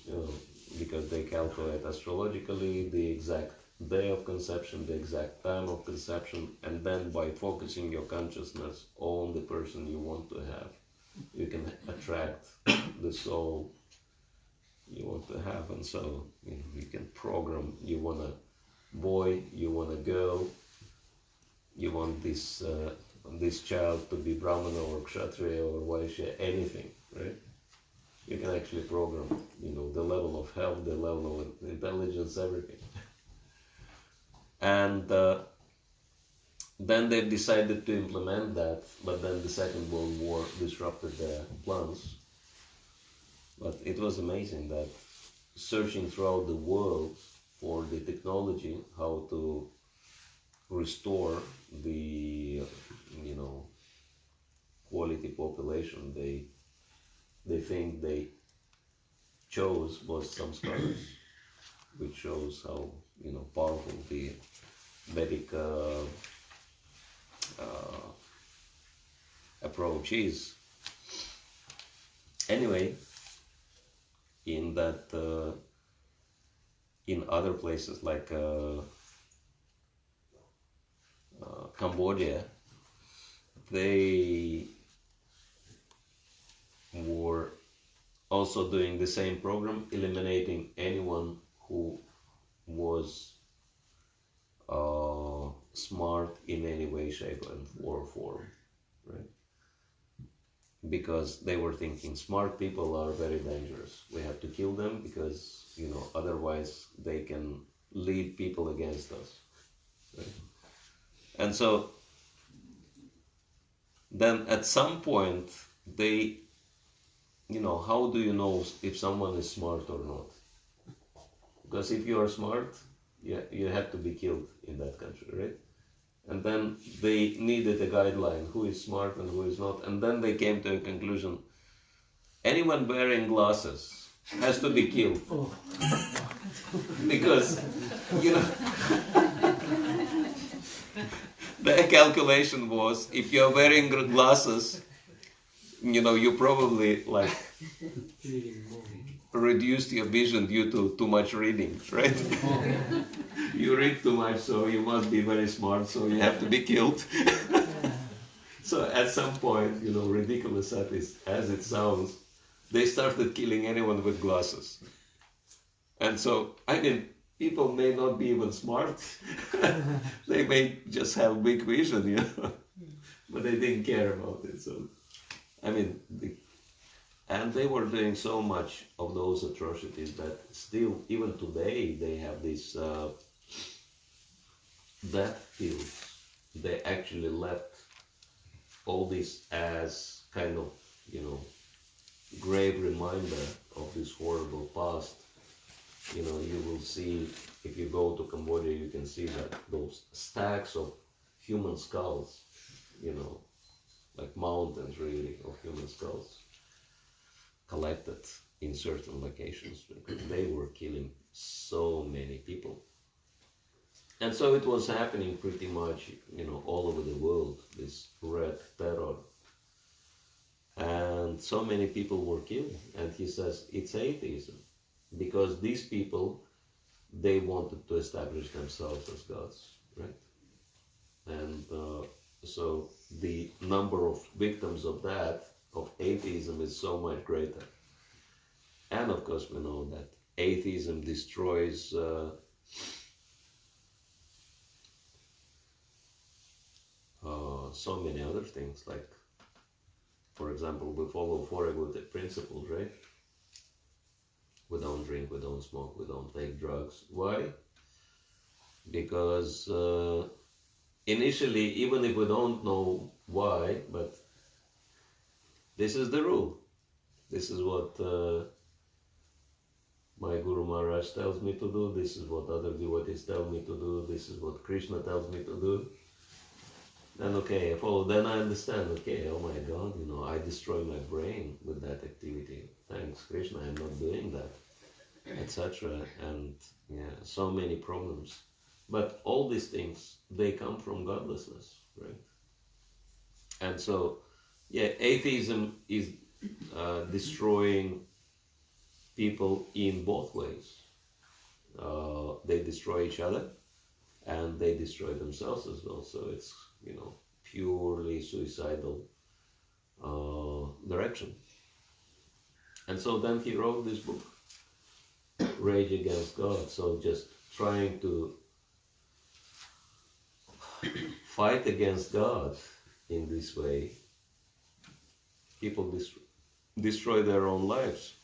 you know, because they calculate astrologically the exact day of conception, the exact time of conception, and then by focusing your consciousness on the person you want to have, you can attract the soul you want to have. And so, you know, you can program, you want a boy, you want a girl, you want this child to be Brahmana or Kshatriya or Vaishya, anything, right? You can actually program, you know, the level of health, the level of intelligence, everything. And then they decided to implement that, but then the Second World War disrupted their plans. But it was amazing that searching throughout the world for the technology, how to restore the, you know, quality population they think they chose was samskaras, which shows how, you know, powerful the Vedic approach is. Anyway, in that in other places like Cambodia, they were also doing the same program, eliminating anyone who was smart in any way, shape, or form, right? Because they were thinking smart people are very dangerous. We have to kill them because, you know, otherwise they can lead people against us, right? And so then at some point they, you know, how do you know if someone is smart or not? Because if you are smart, you have to be killed in that country, right? And then they needed a guideline, who is smart and who is not. And then they came to a conclusion, anyone wearing glasses has to be killed. Because, you know, the calculation was, if you're wearing glasses, you know, you probably like reduced your vision due to too much reading, right? You read too much, so you must be very smart, so you have to be killed. So at some point, you know, ridiculous as it sounds, they started killing anyone with glasses. And so, I mean, people may not be even smart. They may just have big vision, you know, but they didn't care about it. So, I mean, and they were doing so much of those atrocities that still, even today, they have these death fields. They actually left all this as kind of, you know, grave reminder of this horrible past. You know, you will see, if you go to Cambodia, you can see that those stacks of human skulls, you know, like mountains really of human skulls, collected in certain locations because they were killing so many people. And so it was happening pretty much, you know, all over the world, this red terror. And so many people were killed. And he says it's atheism. Because these people, they wanted to establish themselves as gods, right? And so the number of victims of that, of atheism, is so much greater. And of course we know that atheism destroys so many other things, like, for example, we follow four good principles, right? We don't drink, we don't smoke, we don't take drugs. Why? Because initially, even if we don't know why, but this is the rule. This is what my Guru Maharaj tells me to do. This is what other devotees tell me to do. This is what Krishna tells me to do. Then okay, I follow. Then I understand. Okay, oh my God, you know, I destroy my brain with that activity. Thanks, Krishna, I'm not doing that, etc. And yeah, so many problems. But all these things, they come from godlessness, right? And so, yeah, atheism is destroying people in both ways. They destroy each other, and they destroy themselves as well. So it's, purely suicidal direction. And so then he wrote this book, Rage Against God. So just trying to fight against God in this way, people destroy their own lives.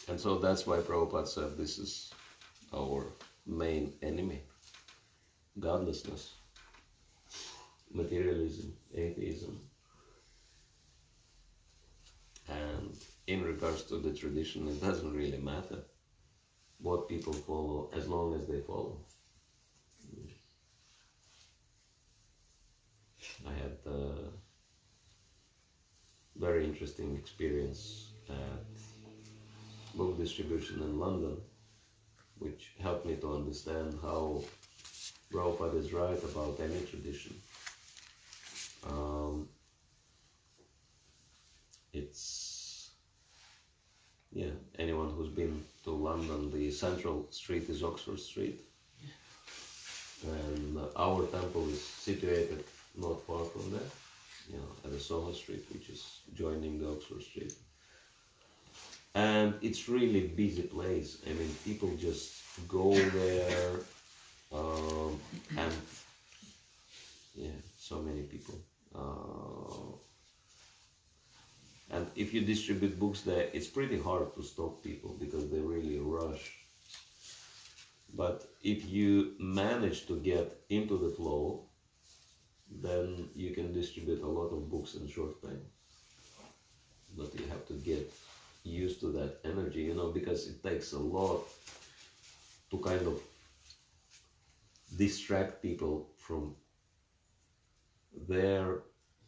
And so that's why Prabhupada said this is our main enemy: godlessness, materialism, atheism. And in regards to the tradition, it doesn't really matter what people follow as long as they follow. I had a very interesting experience at book distribution in London, which helped me to understand how Prabhupada is right about any tradition. Anyone who's been to London, the central street is Oxford Street, and our temple is situated not far from there, at the Soho Street, which is joining the Oxford Street. And it's really busy place. I mean, people just go there, and so many people. And if you distribute books there, it's pretty hard to stop people because they really rush. But if you manage to get into the flow, then you can distribute a lot of books in short time. But you have to get used to that energy, because it takes a lot to kind of distract people from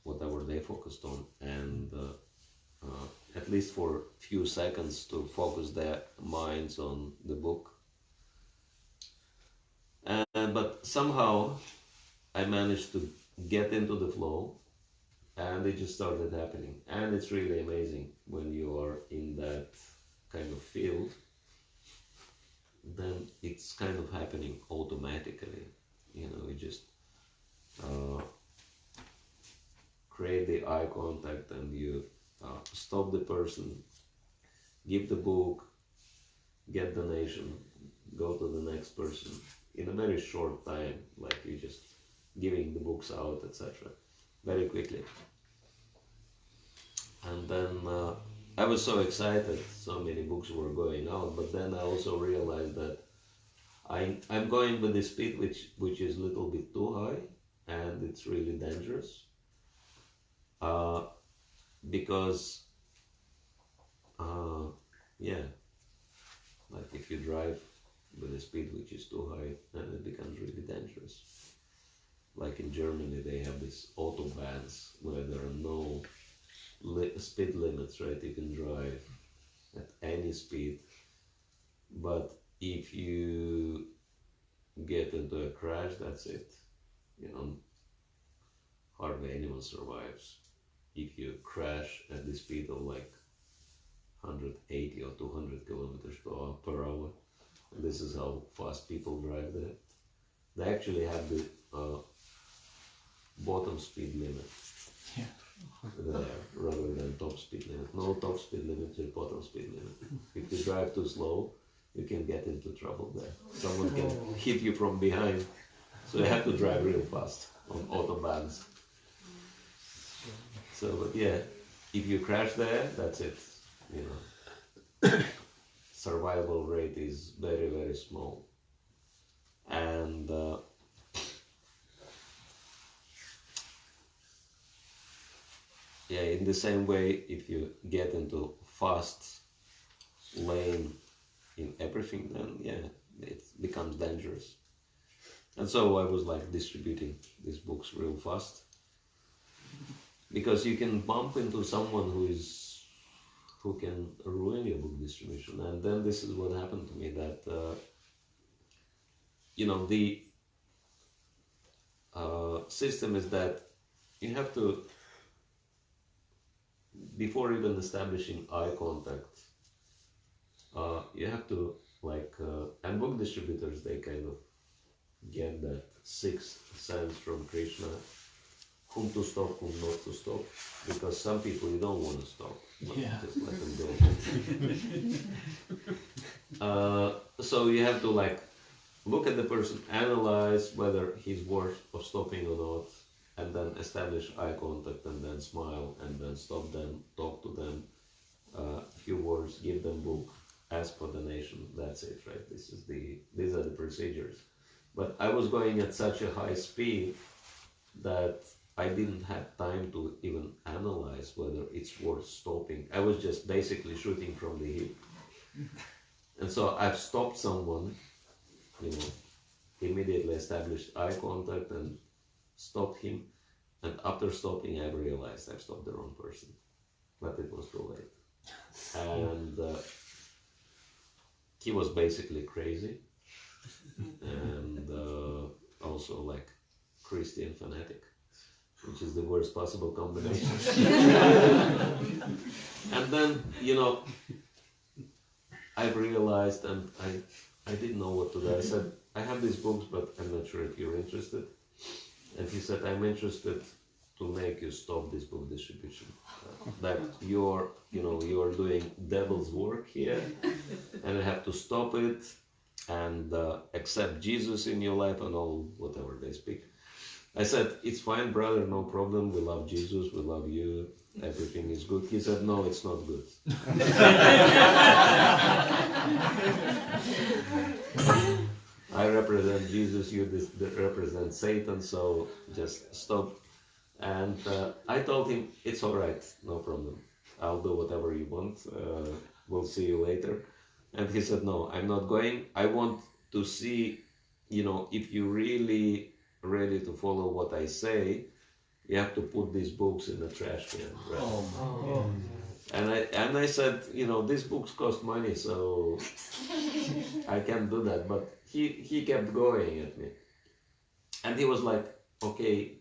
whatever they focused on, and at least for a few seconds to focus their minds on the book. But somehow I managed to get into the flow, and it just started happening. And it's really amazing when you are in that kind of field, then it's kind of happening automatically. You just create the eye contact, and you stop the person, give the book, get donation, go to the next person in a very short time, like you just giving the books out, etc. very quickly. And then I was so excited, so many books were going out, but then I also realized that I'm going with the speed which is a little bit too high, and it's really dangerous. Because like if you drive with a speed which is too high, then it becomes really dangerous. Like in Germany, they have these autobahns where there are no speed limits, right? You can drive at any speed, but if you get into a crash, that's it. Hardly anyone survives. If you crash at the speed of like 180 or 200 kilometers per hour, and this is how fast people drive there. They actually have the bottom speed limit there rather than top speed limit. No top speed limit, just bottom speed limit. If you drive too slow, you can get into trouble there. Someone can hit you from behind, so you have to drive real fast on autobahns. So, but if you crash there, that's it. Survival rate is very, very small. And in the same way, if you get into fast lane in everything, then it becomes dangerous. And so I was like distributing these books real fast, because you can bump into someone who can ruin your book distribution. And then this is what happened to me, that the system is that you have to, before even establishing eye contact, you have to and book distributors, they kind of get that sixth sense from Krishna, whom to stop, whom not to stop, because some people you don't want to stop, but just let them go. So you have to look at the person, analyze whether he's worth of stopping or not, and then establish eye contact, and then smile, and then stop them, talk to them, a few words, give them book, ask for donation. That's it, right? These are the procedures. But I was going at such a high speed that I didn't have time to even analyze whether it's worth stopping. I was just basically shooting from the hip. And so I've stopped someone, immediately established eye contact and stopped him. And after stopping, I realized I've stopped the wrong person. But it was too late. And he was basically crazy. And also Christian fanatic, which is the worst possible combination. And then, I realized, and I didn't know what to do. I said, I have these books, but I'm not sure if you're interested. And he said, I'm interested to make you stop this book distribution. That you're doing devil's work here, and I have to stop it and accept Jesus in your life and all whatever they speak. I said, it's fine, brother, no problem. We love Jesus, we love you, everything is good. He said, no, it's not good. I represent Jesus, you represent Satan, so just stop. And I told him, it's all right, no problem. I'll do whatever you want. We'll see you later. And he said, no, I'm not going. I want to see, if you're really ready to follow what I say, you have to put these books in the trash can. Right? Oh. And I said, these books cost money, so I can't do that. But he kept going at me. And he was like, okay,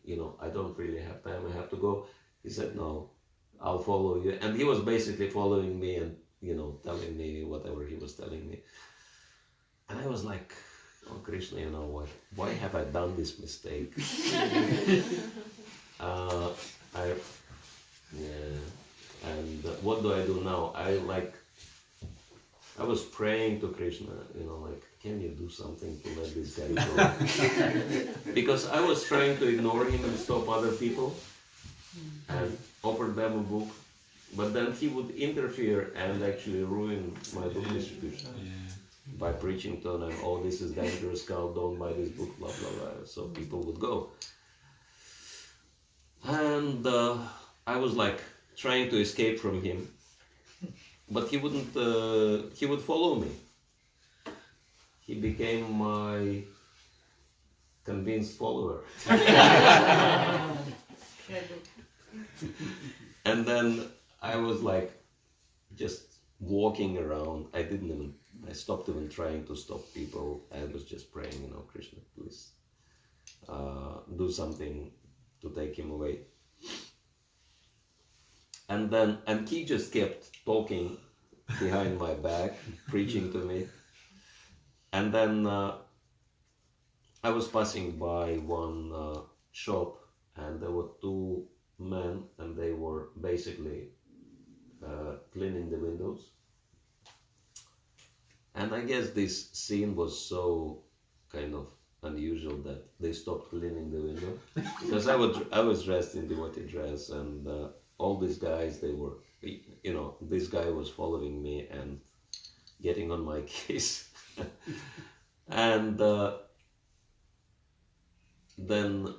I don't really have time, I have to go. He said, no, I'll follow you. And he was basically following me and, telling me whatever he was telling me. And I was like, oh, Krishna, what? Why have I done this mistake? And what do I do now? I was praying to Krishna, can you do something to let this guy go? Because I was trying to ignore him and stop other people and offer them a book, but then he would interfere and actually ruin my book distribution by preaching to them, oh, this is dangerous, Carl, don't buy this book, blah, blah, blah. So people would go. And I was trying to escape from him, but he wouldn't, he would follow me. He became my convinced follower. And then I was just walking around. I stopped even trying to stop people. I was just praying, Krishna, please do something to take him away. And he just kept talking behind my back, preaching to me. And then I was passing by one shop, and there were two men, and they were basically cleaning the windows. And I guess this scene was so kind of unusual that they stopped cleaning the window, because I was dressed in devotee dress, and all these guys, they were, this guy was following me and getting on my case. And then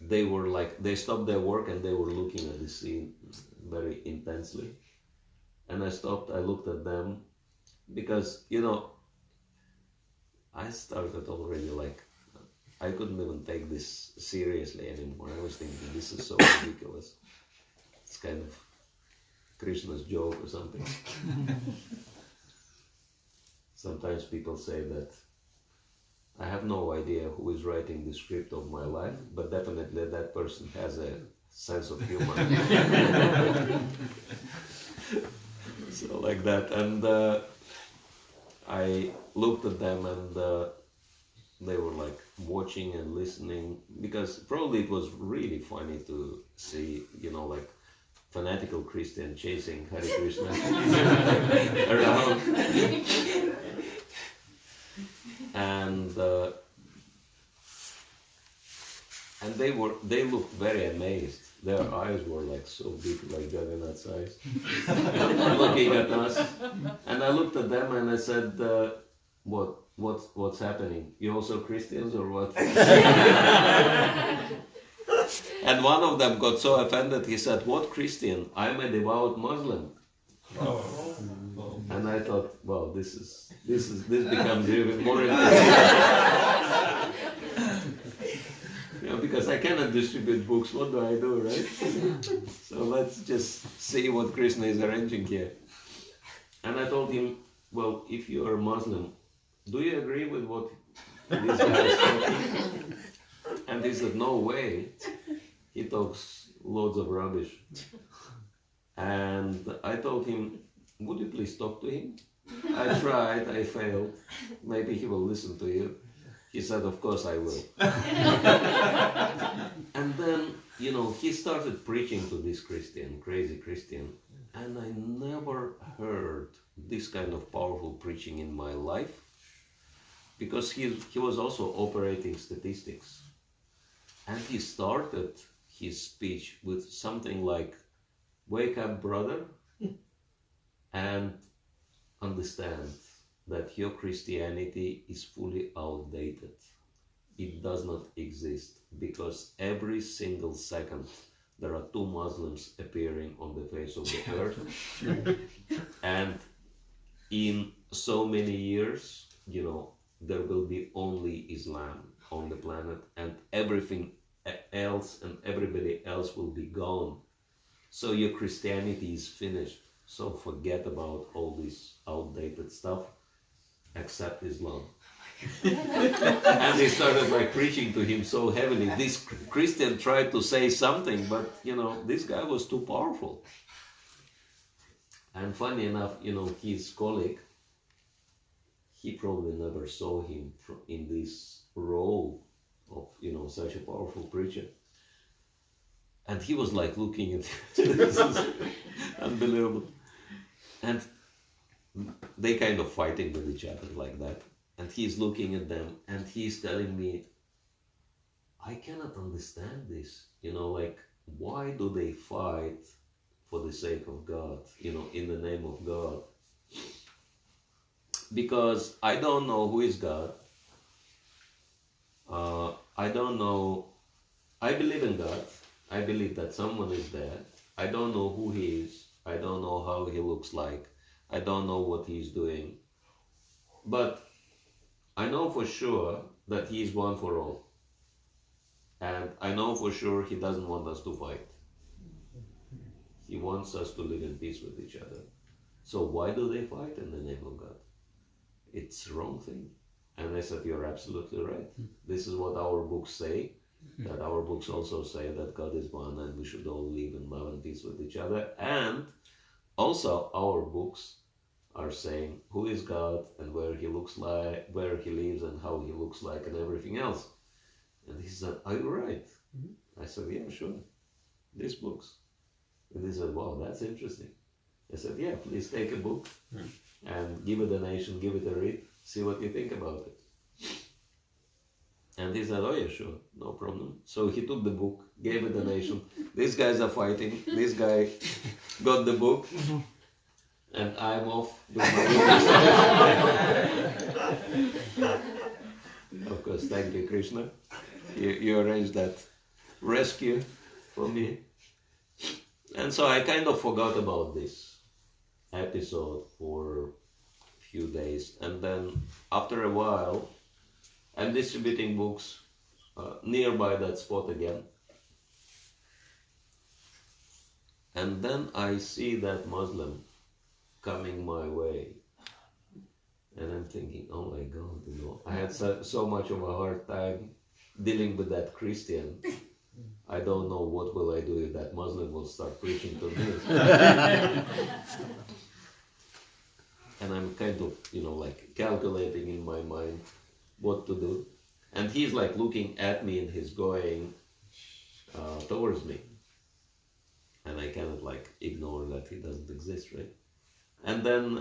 they were they stopped their work and they were looking at the scene very intensely. And I stopped, I looked at them, because, I started already I couldn't even take this seriously anymore. I was thinking, this is so ridiculous. It's kind of Krishna's joke or something. Sometimes people say that I have no idea who is writing the script of my life, but definitely that person has a sense of humor. So like that, and I looked at them, and they were like watching and listening, because probably it was really funny to see, like fanatical Christian chasing Hare Krishna around. And they looked very amazed. Their eyes were like so big, like Jagannath's eyes, looking at us. And I looked at them and I said, what's happening? You also Christians or what? And one of them got so offended, he said, "What Christian? I'm a devout Muslim." Oh. And I thought, well, this becomes even more interesting. Because I cannot distribute books, what do I do, right? So let's just see what Krishna is arranging here. And I told him, well, if you are Muslim, do you agree with what this guy is talking? And he said, no way. He talks loads of rubbish. And I told him, would you please talk to him? I tried, I failed. Maybe he will listen to you. He said, of course I will. And then, he started preaching to this crazy Christian. And I never heard this kind of powerful preaching in my life, because he was also operating statistics. And he started his speech with something like, wake up, brother, and understand that your Christianity is fully outdated. It does not exist, because every single second there are 2 Muslims appearing on the face of the earth. And in so many years, there will be only Islam on the planet, and everything else and everybody else will be gone. So your Christianity is finished. So forget about all this outdated stuff. Accept Islam. And they started preaching to him so heavily. This Christian tried to say something, but this guy was too powerful. And funny enough, his colleague, he probably never saw him in this role of such a powerful preacher. And he was looking at this is unbelievable. And they kind of fighting with each other like that. And he's looking at them and he's telling me, I cannot understand this. Why do they fight for the sake of God, in the name of God? Because I don't know who is God. I don't know. I believe in God. I believe that someone is there. I don't know who he is. I don't know how he looks like. I don't know what he's doing. But I know for sure that he is one for all. And I know for sure he doesn't want us to fight. He wants us to live in peace with each other. So why do they fight in the name of God? It's the wrong thing. And I said, you're absolutely right. This is what our books say. That our books also say that God is one and we should all live in love and peace with each other. And also our books are saying who is God and where he looks like, where he lives and how he looks like and everything else. And he said, are you right? I said, yeah, sure. These books. And he said, wow, that's interesting. I said, yeah, please take a book and give a donation, give it a read, see what you think about it. And he said, oh yeah, sure, no problem. So he took the book, gave a donation. These guys are fighting. This guy got the book. And I'm off with my Of course, thank you, Krishna. You arranged that rescue for me. And so I kind of forgot about this episode for a few days. And then after a while, I'm distributing books nearby that spot again. And then I see that Muslim coming my way. And I'm thinking, oh my God, I had so much of a hard time dealing with that Christian. I don't know what will I do if that Muslim will start preaching to me. And I'm kind of, like calculating in my mind what to do. And he's like looking at me and he's going towards me. And I cannot like ignore that he doesn't exist, right? And then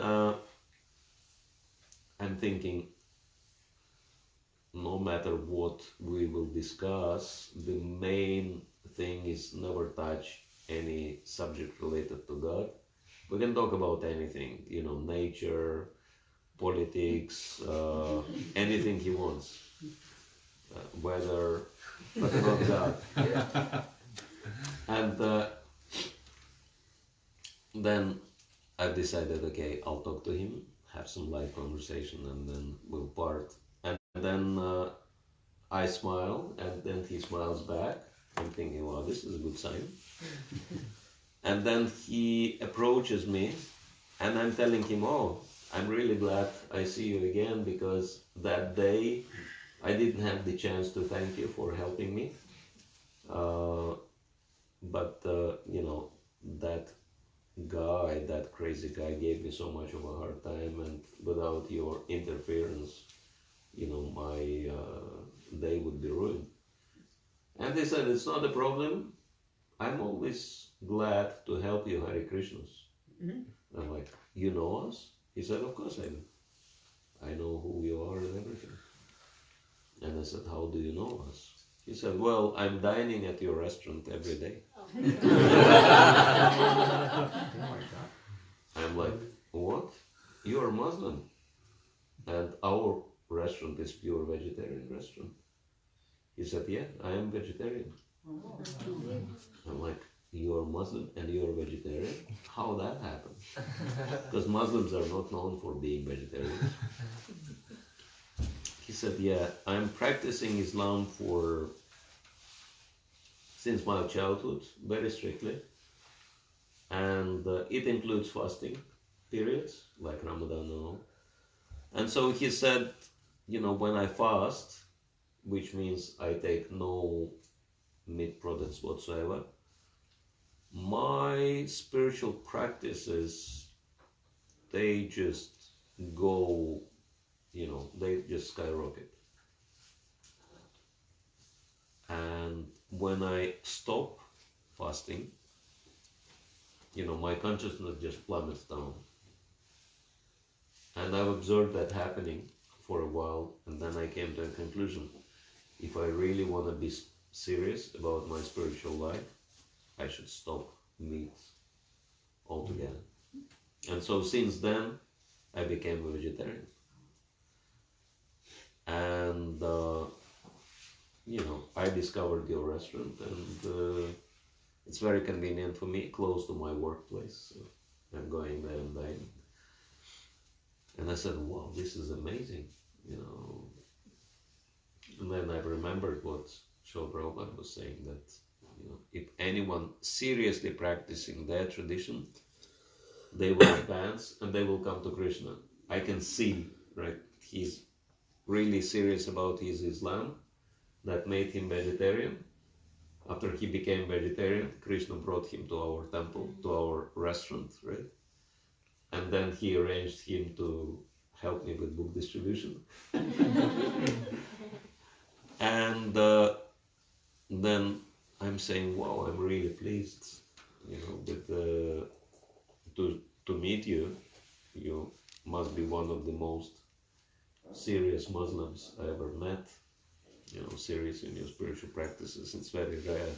I'm thinking, no matter what we will discuss, the main thing is never touch any subject related to God. We can talk about anything, nature, politics, anything he wants, weather, but not God. And then I've decided, okay, I'll talk to him, have some light conversation, and then we'll part. And then I smile, and then he smiles back. I'm thinking, wow, this is a good sign. And then he approaches me, and I'm telling him, oh, I'm really glad I see you again, because that day I didn't have the chance to thank you for helping me. But that guy, that crazy guy, gave me so much of a hard time, and without your interference, my day would be ruined. And they said, it's not a problem. I'm always glad to help you, Hare Krishnas. I'm like, you know us? He said, of course I do. I know who you are and everything. And I said, how do you know us? He said, well, I'm dining at your restaurant every day. I'm like, what? You are Muslim? And our restaurant is pure vegetarian restaurant. He said, yeah, I am vegetarian. I'm like, you are Muslim and you are vegetarian? How that happened? Because Muslims are not known for being vegetarians. He said, yeah, I'm practicing Islam since my childhood, very strictly. And it includes fasting periods, like Ramadan and all. And so he said, when I fast, which means I take no meat products whatsoever, my spiritual practices, they just go, they just skyrocket. And when I stop fasting, my consciousness just plummets down. And I've observed that happening for a while, and then I came to a conclusion. If I really want to be serious about my spiritual life, I should stop meat altogether. And so since then, I became a vegetarian. And, I discovered your restaurant, and it's very convenient for me, close to my workplace. So I'm going there and dining. And I said, wow, this is amazing, And then I remembered what Srila Prabhupada was saying, that, if anyone seriously practicing their tradition, they will advance and they will come to Krishna. I can see, right, he's really serious about his Islam that made him vegetarian. After he became vegetarian, Krishna brought him to our temple, to our restaurant, right? And then he arranged him to help me with book distribution. And then I'm saying, wow, I'm really pleased, with to meet you. You must be one of the most serious Muslims I ever met. Serious in your spiritual practices. It's very rare.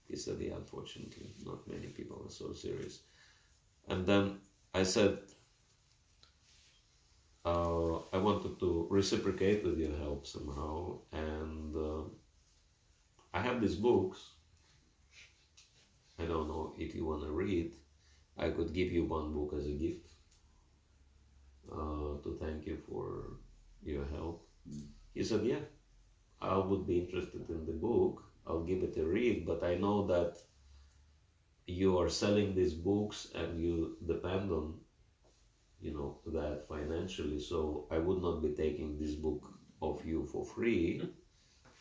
He said, yeah, unfortunately, not many people are so serious. And then I said, I wanted to reciprocate with your help somehow, and I have these books. I don't know if you want to read. I could give you one book as a gift to thank you for your help. He said, yeah, I would be interested in the book. I'll give it a read, but I know that you are selling these books and you depend on that financially, so I would not be taking this book of you for free.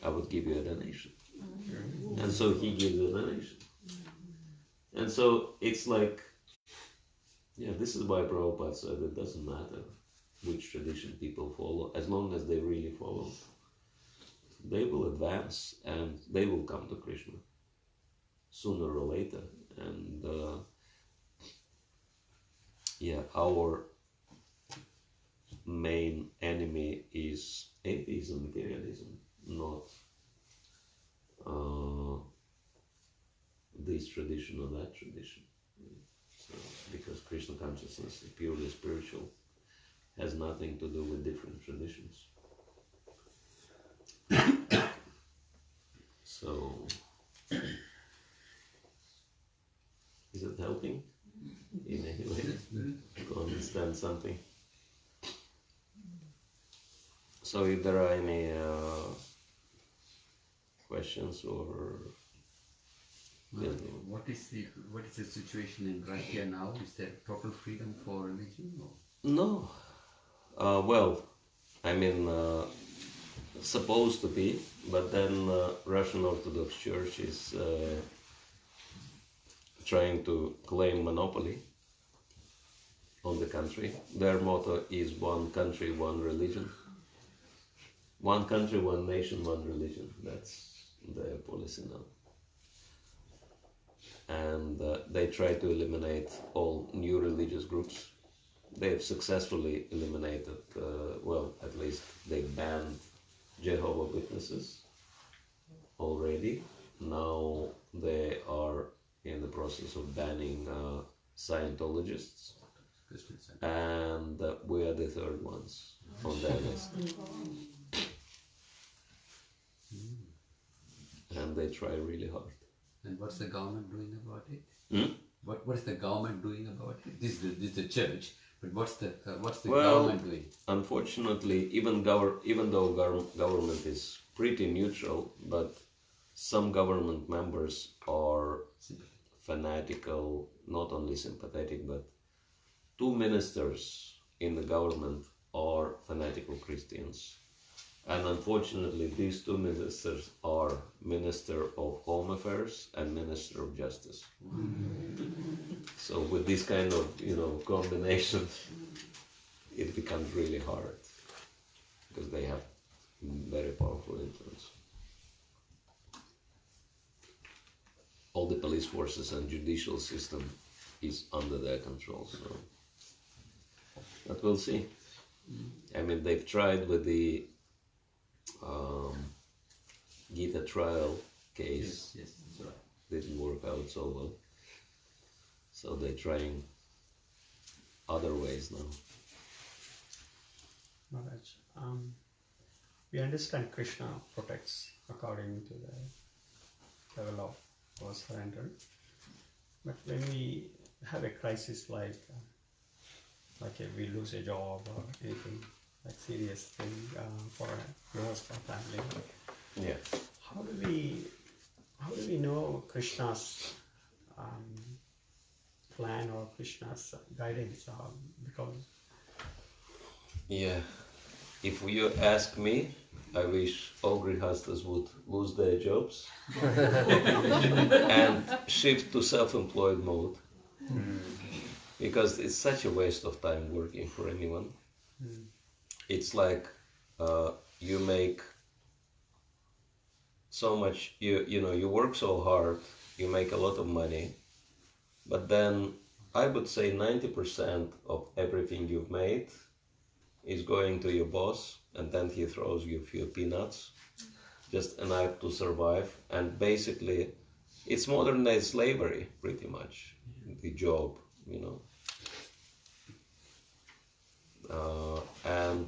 I would give you a donation. And so he gives a donation. And so it's like, this is why Prabhupada said it doesn't matter which tradition people follow, as long as they really follow, they will advance and they will come to Krishna sooner or later. And our main enemy is atheism, materialism, not this tradition or that tradition. So, because Krishna consciousness is purely spiritual, has nothing to do with different traditions. So, is it helping in any way to understand something? So, if there are any questions or what is the situation in Russia now? Is there total freedom for religion? Or? No. Supposed to be, but then Russian Orthodox Church is trying to claim monopoly on the country. Their motto is one country, one religion. One country, one nation, one religion. That's their policy now. And they try to eliminate all new religious groups. They have successfully eliminated, at least they banned Jehovah's Witnesses already. Now they are in the process of banning Scientologists. And we are the third ones on their list. And they try really hard. And what's the government doing about it? What is the government doing about it? This is the church, but what's the government doing? Unfortunately, even though government is pretty neutral, but some government members are fanatical, not only sympathetic, but 2 ministers in the government are fanatical Christians. And unfortunately, these 2 ministers are Minister of Home Affairs and Minister of Justice. So with this kind of, combination, it becomes really hard because they have very powerful influence. All the police forces and judicial system is under their control. So, but we'll see. They've tried with the Gita trial case. Yes, that's right. Didn't work out so well. So they're trying other ways now. Maharaj, we understand Krishna protects according to the level of surrender. But when we have a crisis like if we lose a job or anything, like serious thing for a grihastha family. Yeah. How do we know Krishna's plan or Krishna's guidance? Because if you ask me, I wish all grihasthas would lose their jobs and shift to self-employed mode, because it's such a waste of time working for anyone. It's like you make so much, you work so hard, you make a lot of money, but then I would say 90% of everything you've made is going to your boss, and then he throws you a few peanuts, just enough to survive. And basically, it's modern day slavery, pretty much, the job, and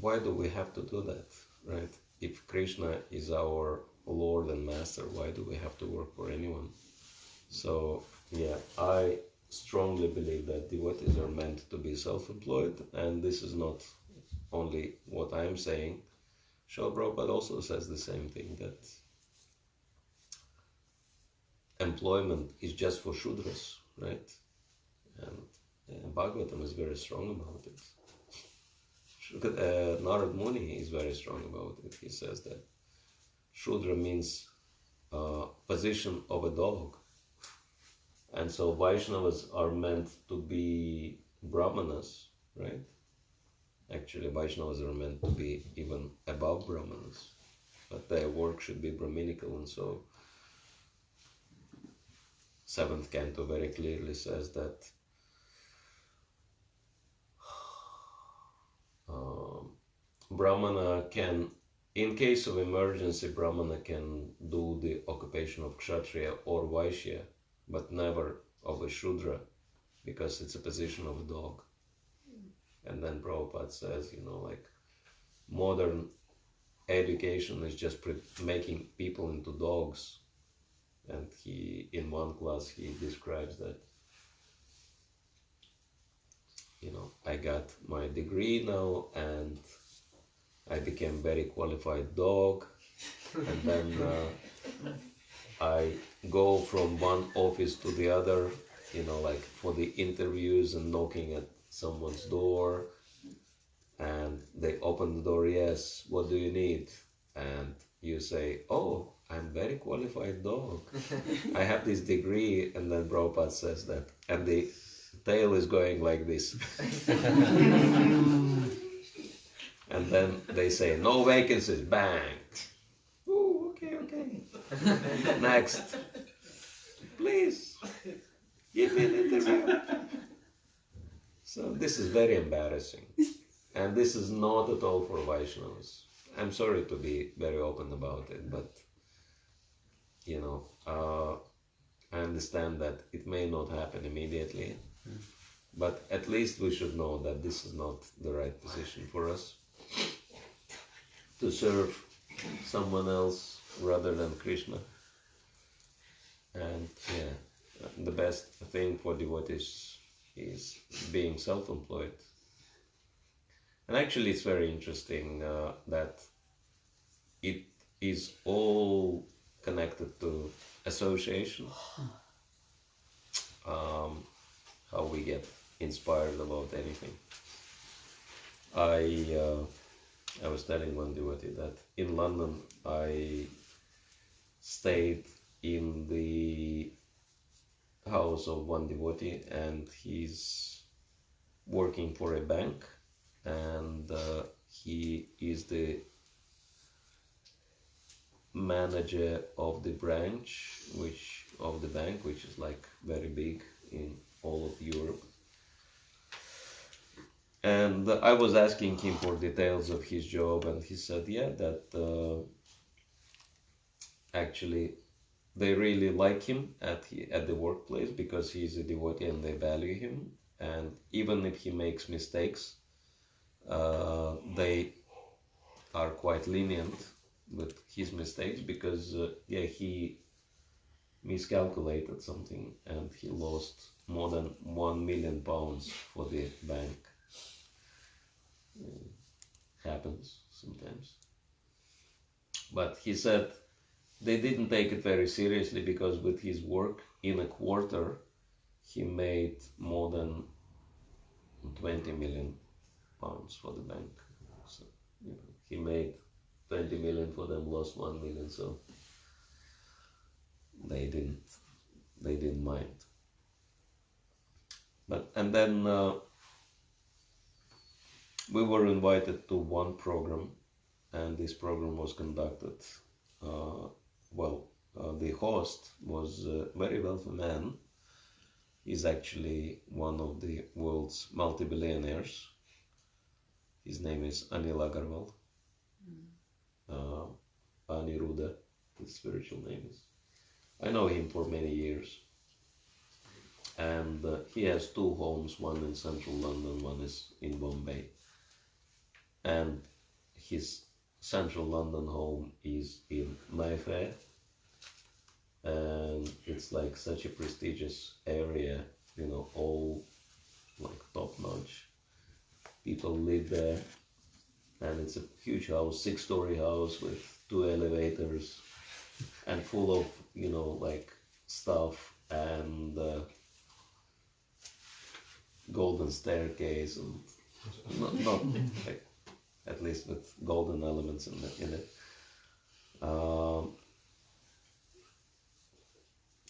why do we have to do that, right? If Krishna is our Lord and Master, why do we have to work for anyone? So, I strongly believe that devotees are meant to be self-employed, and this is not only what I'm saying. Srila Prabhupada also says the same thing, that employment is just for Shudras, right? And Bhagavatam is very strong about it. Narad Muni is very strong about it. He says that Shudra means position of a dog. And so Vaishnavas are meant to be Brahmanas, right? Actually, Vaishnavas are meant to be even above Brahmanas. But their work should be Brahminical, and so 7th canto very clearly says that Brahmana can, in case of emergency, Brahmana can do the occupation of Kshatriya or Vaishya, but never of a Shudra, because it's a position of a dog. And then Prabhupada says, like modern education is just making people into dogs. And in one class, he describes that, I got my degree now and I became very qualified dog. And then I go from one office to the other, like for the interviews and knocking at someone's door. And they open the door, yes, what do you need? And you say, oh, I'm very qualified dog. I have this degree. And then Prabhupada says that. And the tail is going like this. And then they say, no vacancies, bang. Ooh, okay. Next. Please, give me an interview. So this is very embarrassing. And this is not at all for Vaishnavas. I'm sorry to be very open about it, but, I understand that it may not happen immediately, but at least we should know that this is not the right position for us. To serve someone else rather than Krishna. And the best thing for devotees is being self-employed. And actually it's very interesting that it is all connected to association. How we get inspired about anything. I was telling one devotee that in London I stayed in the house of one devotee, and he's working for a bank, and he is the manager of the branch of the bank, which is like very big in all of Europe. And I was asking him for details of his job, and he said, that actually they really like him at the workplace because he's a devotee and they value him. And even if he makes mistakes, they are quite lenient with his mistakes because, he miscalculated something and he lost more than £1 million for the bank. Happens sometimes. But he said they didn't take it very seriously because with his work in a quarter he made more than 20 million pounds for the bank. So he made 20 million for them, lost 1 million, so they didn't mind. And then we were invited to one program, and this program was conducted. The host was a very wealthy man. He's actually one of the world's multi-billionaires. His name is Anil Agarwal. Aniruddha, his spiritual name is. I know him for many years. And he has two homes, one in central London, one is in Bombay. And his central London home is in Mayfair, and it's like such a prestigious area, all like top notch. People live there, and it's a huge house, 6-story house with 2 elevators, and full of like stuff, and golden staircase, and not like, at least with golden elements in it.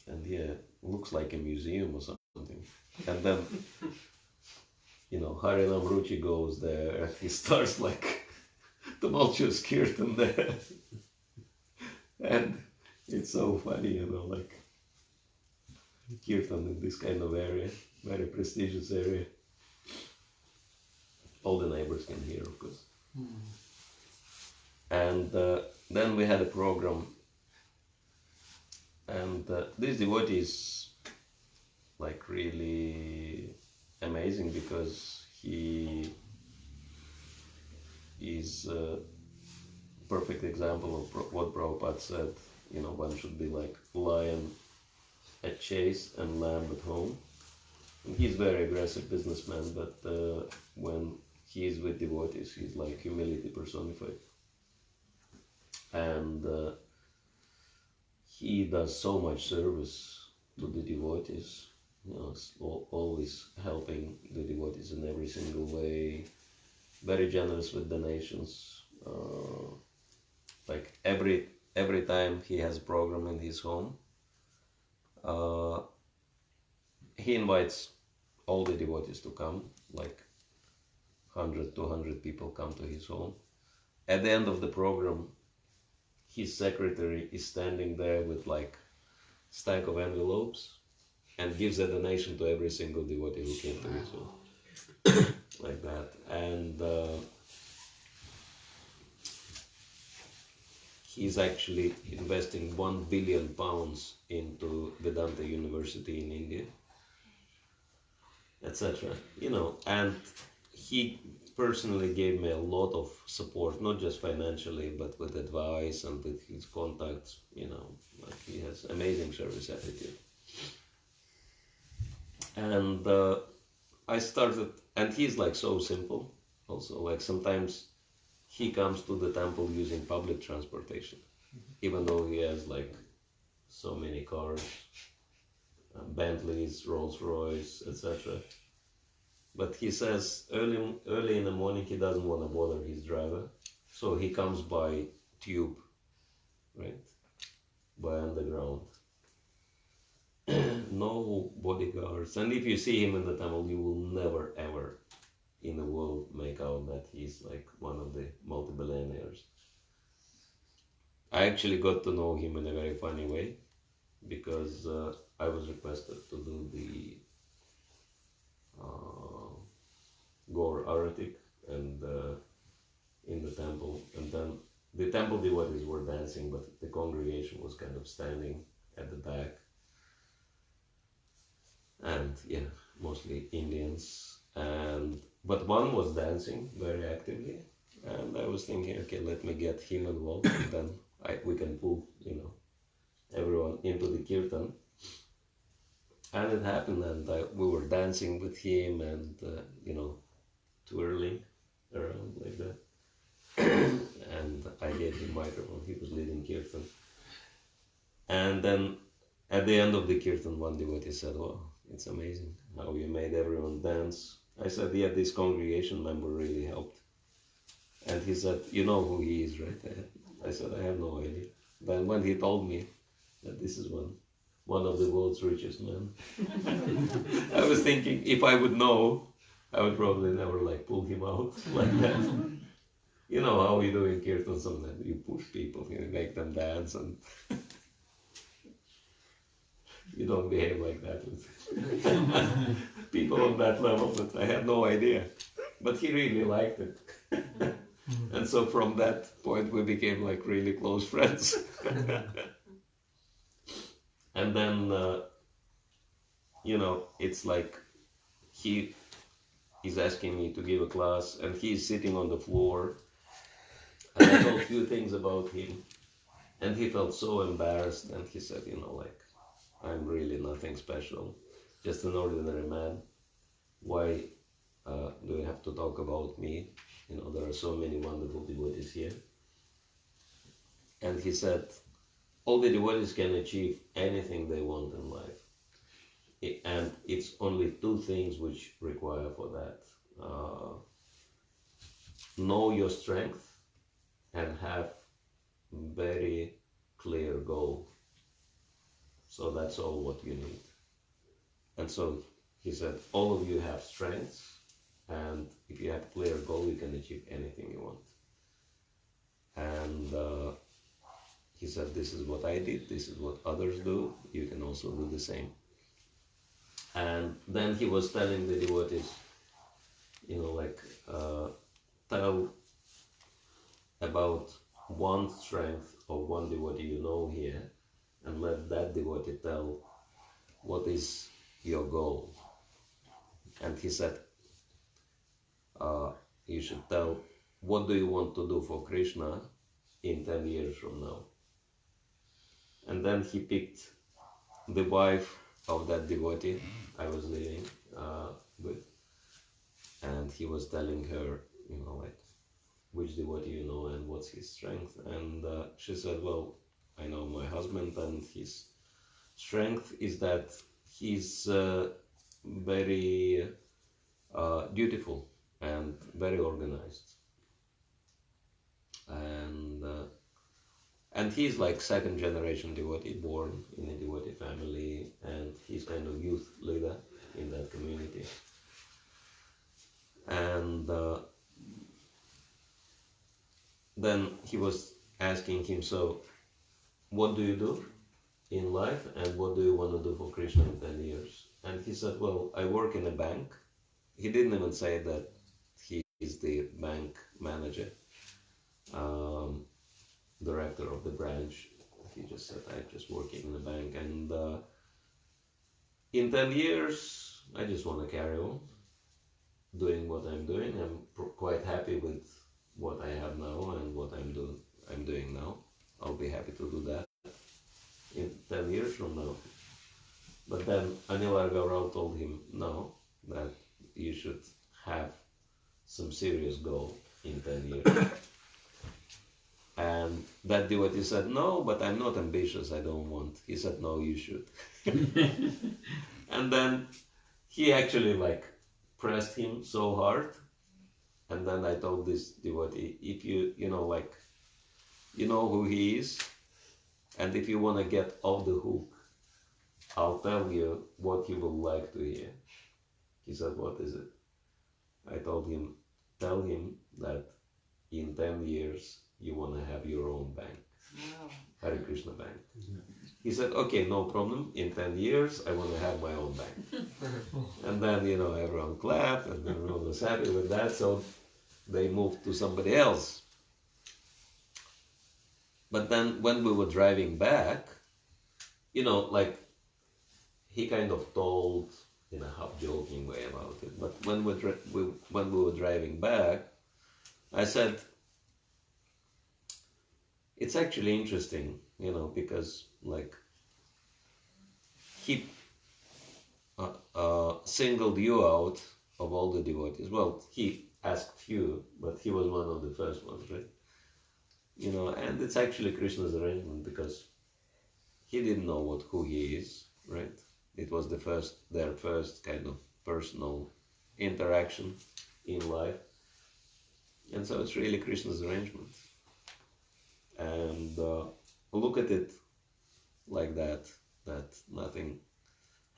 And yeah, looks like a museum or something. And then, Harinam Ruchi goes there, and he starts like tumultuous Kirtan there. And it's so funny, like Kirtan in this kind of area, very prestigious area. All the neighbors can hear, of course. And then we had a program, and this devotee is like really amazing because he is a perfect example of what Prabhupada said. One should be like lion at chase and lamb at home. And he's a very aggressive businessman, but when he is with devotees, he's like humility personified. And he does so much service to the devotees, always helping the devotees in every single way, very generous with donations. Like every time he has a program in his home, he invites all the devotees to come, like 100, 200 people come to his home. At the end of the program, his secretary is standing there with like stack of envelopes and gives a donation to every single devotee who came to his home. Like that. And he's actually investing £1 billion into Vedanta University in India, etc. And he personally gave me a lot of support, not just financially, but with advice and with his contacts. Like he has amazing service attitude. And I started, and he's like so simple also, like sometimes he comes to the temple using public transportation, even though he has like so many cars, Bentleys, Rolls Royce, etc. But he says early in the morning he doesn't want to bother his driver, so he comes by tube, right? By underground. No bodyguards. And if you see him in the temple, you will never ever in the world make out that he's like one of the multi-billionaires. I actually got to know him in a very funny way because I was requested to do the Gaur Aratik and in the temple, and then the temple devotees were dancing, but the congregation was kind of standing at the back, and yeah, mostly Indians, but one was dancing very actively, and I was thinking, okay, let me get him involved, and then we can pull everyone into the kirtan. And it happened, and we were dancing with him and, twirling around like that. And I gave him microphone, he was leading Kirtan. And then at the end of the Kirtan, one devotee said, "Oh, it's amazing how you made everyone dance." I said, "Yeah, this congregation member really helped." And he said, "You know who he is, right?" I said, "I have no idea." Then when he told me that this is one of the world's richest men, I was thinking, if I would know, I would probably never pull him out like that. You know how you do in Kirtan, sometimes you push people, you make them dance, and you don't behave like that with people on that level, but I had no idea. But he really liked it. And so from that point we became really close friends. And then, it's like he is asking me to give a class, and he's sitting on the floor, and I told a few things about him, and he felt so embarrassed, and he said, I'm really nothing special, just an ordinary man. Why do you have to talk about me? There are so many wonderful devotees here. And he said, all the devotees can achieve anything they want in life. and it's only two things which require for that. Know your strength and have very clear goal. So that's all what you need. And so he said, all of you have strengths, and if you have clear goal, you can achieve anything you want. And he said, this is what I did, this is what others do, you can also do the same. And then he was telling the devotees, tell about one strength of one devotee you know here, and let that devotee tell what is your goal. And he said, you should tell, what do you want to do for Krishna in 10 years from now? And then he picked the wife of that devotee I was living with, and he was telling her, which devotee you know and what's his strength. And she said, well, I know my husband, and his strength is that he's very dutiful and very organized. And he's like second generation devotee, born in a devotee family, and he's kind of youth leader in that community. And then he was asking him, so what do you do in life, and what do you want to do for Krishna in 10 years? And he said, well, I work in a bank. He didn't even say that he is the bank manager, director of the branch. He just said, I'm just working in the bank, and in 10 years, I just want to carry on doing what I'm doing. I'm quite happy with what I have now and what I'm doing now. I'll be happy to do that in 10 years from now. But then Anil Rao told him, no, that you should have some serious goal in 10 years. And that devotee said, no, but I'm not ambitious, I don't want. He said, no, you should. And then he actually pressed him so hard. And then I told this devotee, if you know who he is, and if you want to get off the hook, I'll tell you what you will like to hear. He said, what is it? I told him, tell him that in 10 years you want to have your own bank. Wow. Hare Krishna bank. He said, okay, no problem. In 10 years I want to have my own bank. And then, everyone clapped and everyone was happy with that. So they moved to somebody else. But then when we were driving back, he kind of told in a half-joking way about it. But when we were driving back, I said, it's actually interesting, because he singled you out of all the devotees. Well, he asked few, but he was one of the first ones, right? And it's actually Krishna's arrangement, because he didn't know who he is, right? It was their first kind of personal interaction in life. And so it's really Krishna's arrangement. And look at it like that nothing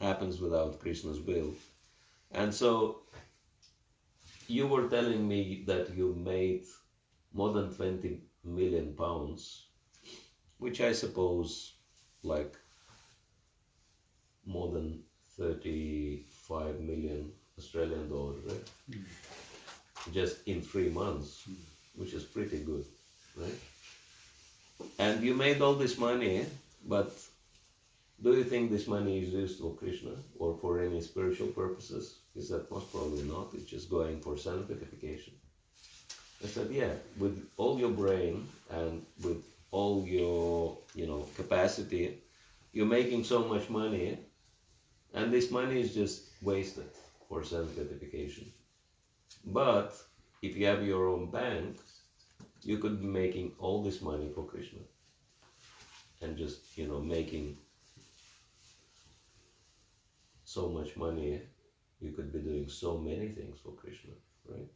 happens without Krishna's will. And so you were telling me that you made more than 20 million pounds, which I suppose more than 35 million Australian dollars, right? Just in 3 months, which is pretty good, right? And you made all this money, but do you think this money is used for Krishna or for any spiritual purposes? He said, most probably not. It's just going for self-gratification. I said, yeah, with all your brain and with all your, capacity, you're making so much money, and this money is just wasted for self-gratification. But if you have your own bank, you could be making all this money for Krishna and just, making so much money, you could be doing so many things for Krishna, right?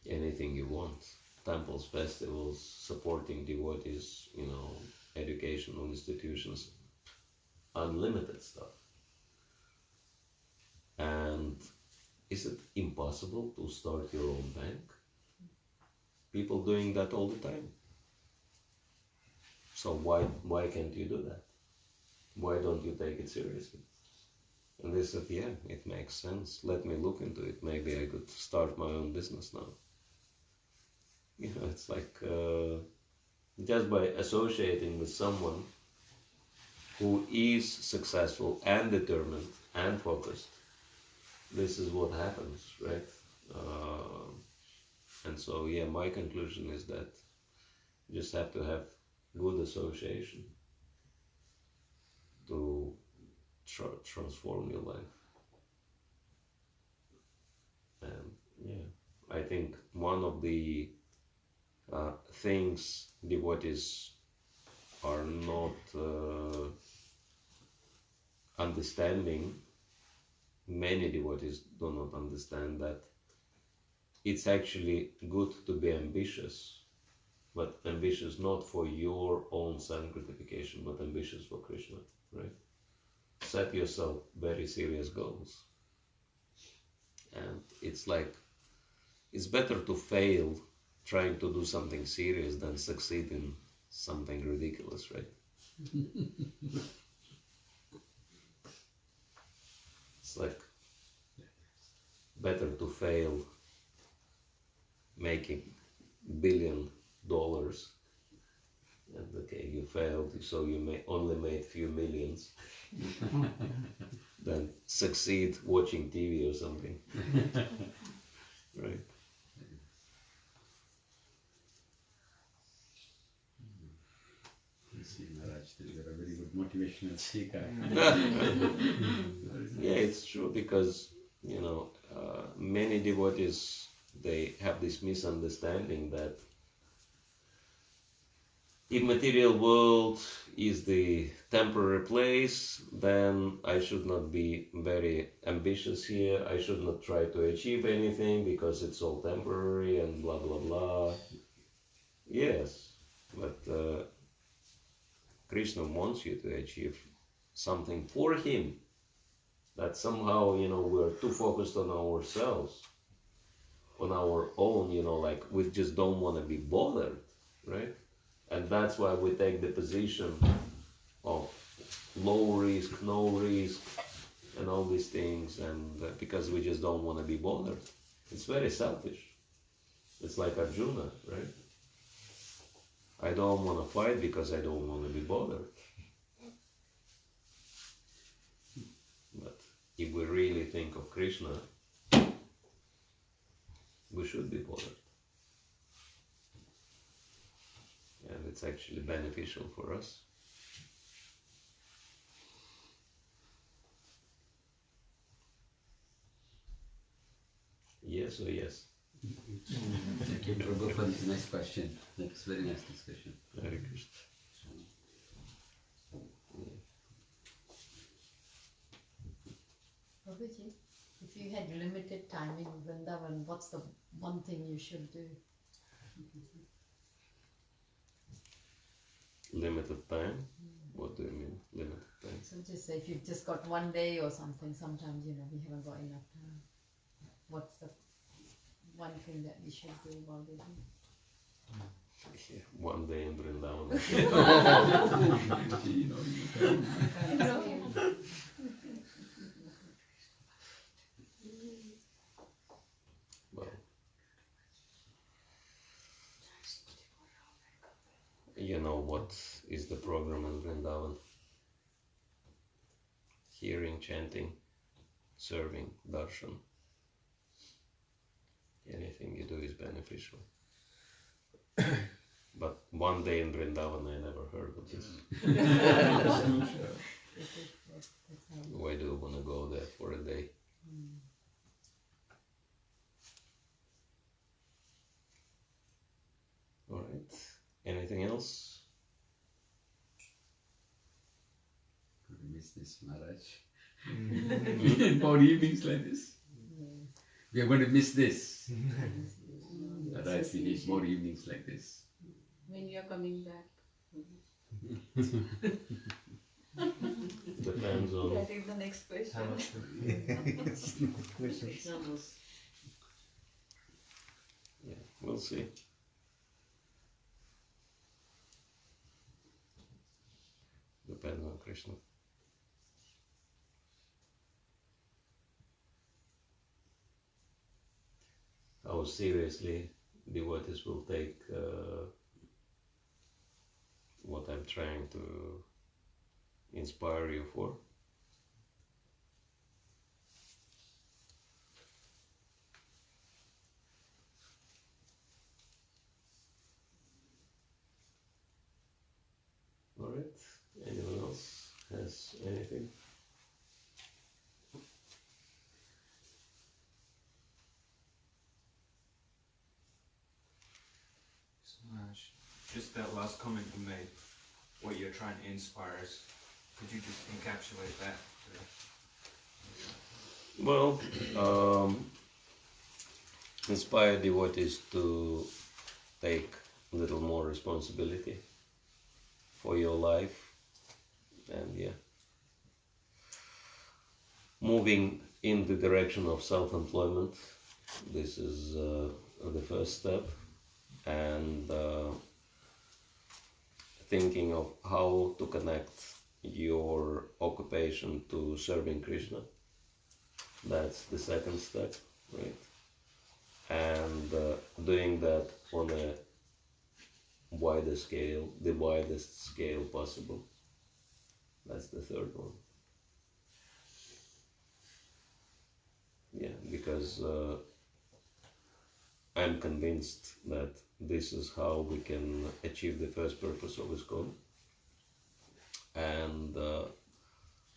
Anything you want. Temples, festivals, supporting devotees, educational institutions, unlimited stuff. And is it impossible to start your own bank? People doing that all the time. So why can't you do that? Why don't you take it seriously? And they said, yeah, it makes sense. Let me look into it. Maybe I could start my own business now. It's like just by associating with someone who is successful and determined and focused, this is what happens, right? And so, yeah, my conclusion is that you just have to have good association to transform your life. And yeah, I think one of the things devotees are not understanding, many devotees do not understand that it's actually good to be ambitious, but ambitious not for your own self-gratification, but ambitious for Krishna, right? Set yourself very serious goals. And it's like, it's better to fail trying to do something serious than succeed in something ridiculous, right? It's like, better to fail making $1 billion, and okay, you failed, so you only made few millions, than succeed watching TV or something, right? See, Maharaj, you are a very good motivational speaker. Yeah, it's true, because many devotees, they have this misunderstanding that if material world is the temporary place, then I should not be very ambitious here. I should not try to achieve anything because it's all temporary and blah blah blah. Yes, but Krishna wants you to achieve something for him. That somehow, we're too focused on ourselves, on our own, like we just don't want to be bothered, right? And that's why we take the position of low risk, no risk, and all these things, and because we just don't want to be bothered. It's very selfish. It's like Arjuna, right? I don't want to fight because I don't want to be bothered. But if we really think of Krishna, we should be bothered. And it's actually beneficial for us. Yes or yes? Thank you, Prabhu, for this nice question. That's very nice discussion. Hare Krishna. Prabhuji, if you had limited time in Vrindavan, what's the one thing you should do? Limited time? What do you mean, limited time? So just say if you've just got one day or something, sometimes, we haven't got enough time. What's the one thing that we should do while we're Yeah, one day in Vrindavan. Well, you know what is the program in Vrindavan? Hearing, chanting, serving, darshan. Anything you do is beneficial. But one day in Vrindavan, I never heard of this. Why do you want to go there for a day? All right. Anything else? miss this, Maharaj. We need more evenings like this. We are going to miss this. Maharaj, we need more evenings like this. When you are coming back. Depends on. That is the next question. Yeah, we'll see. Depends on Krishna. How seriously devotees will take what I'm trying to inspire you for. All right. Anyone else has anything? Just that last comment you made, what you're trying to inspire us, could you just encapsulate that? Well, inspire devotees to take a little more responsibility for your life, and yeah, moving in the direction of self-employment. This is the first step, and thinking of how to connect your occupation to serving Krishna. That's the second step, right? And doing that on a wider scale, the widest scale possible. That's the third one. Yeah, because I'm convinced that this is how we can achieve the first purpose of ISKCON. And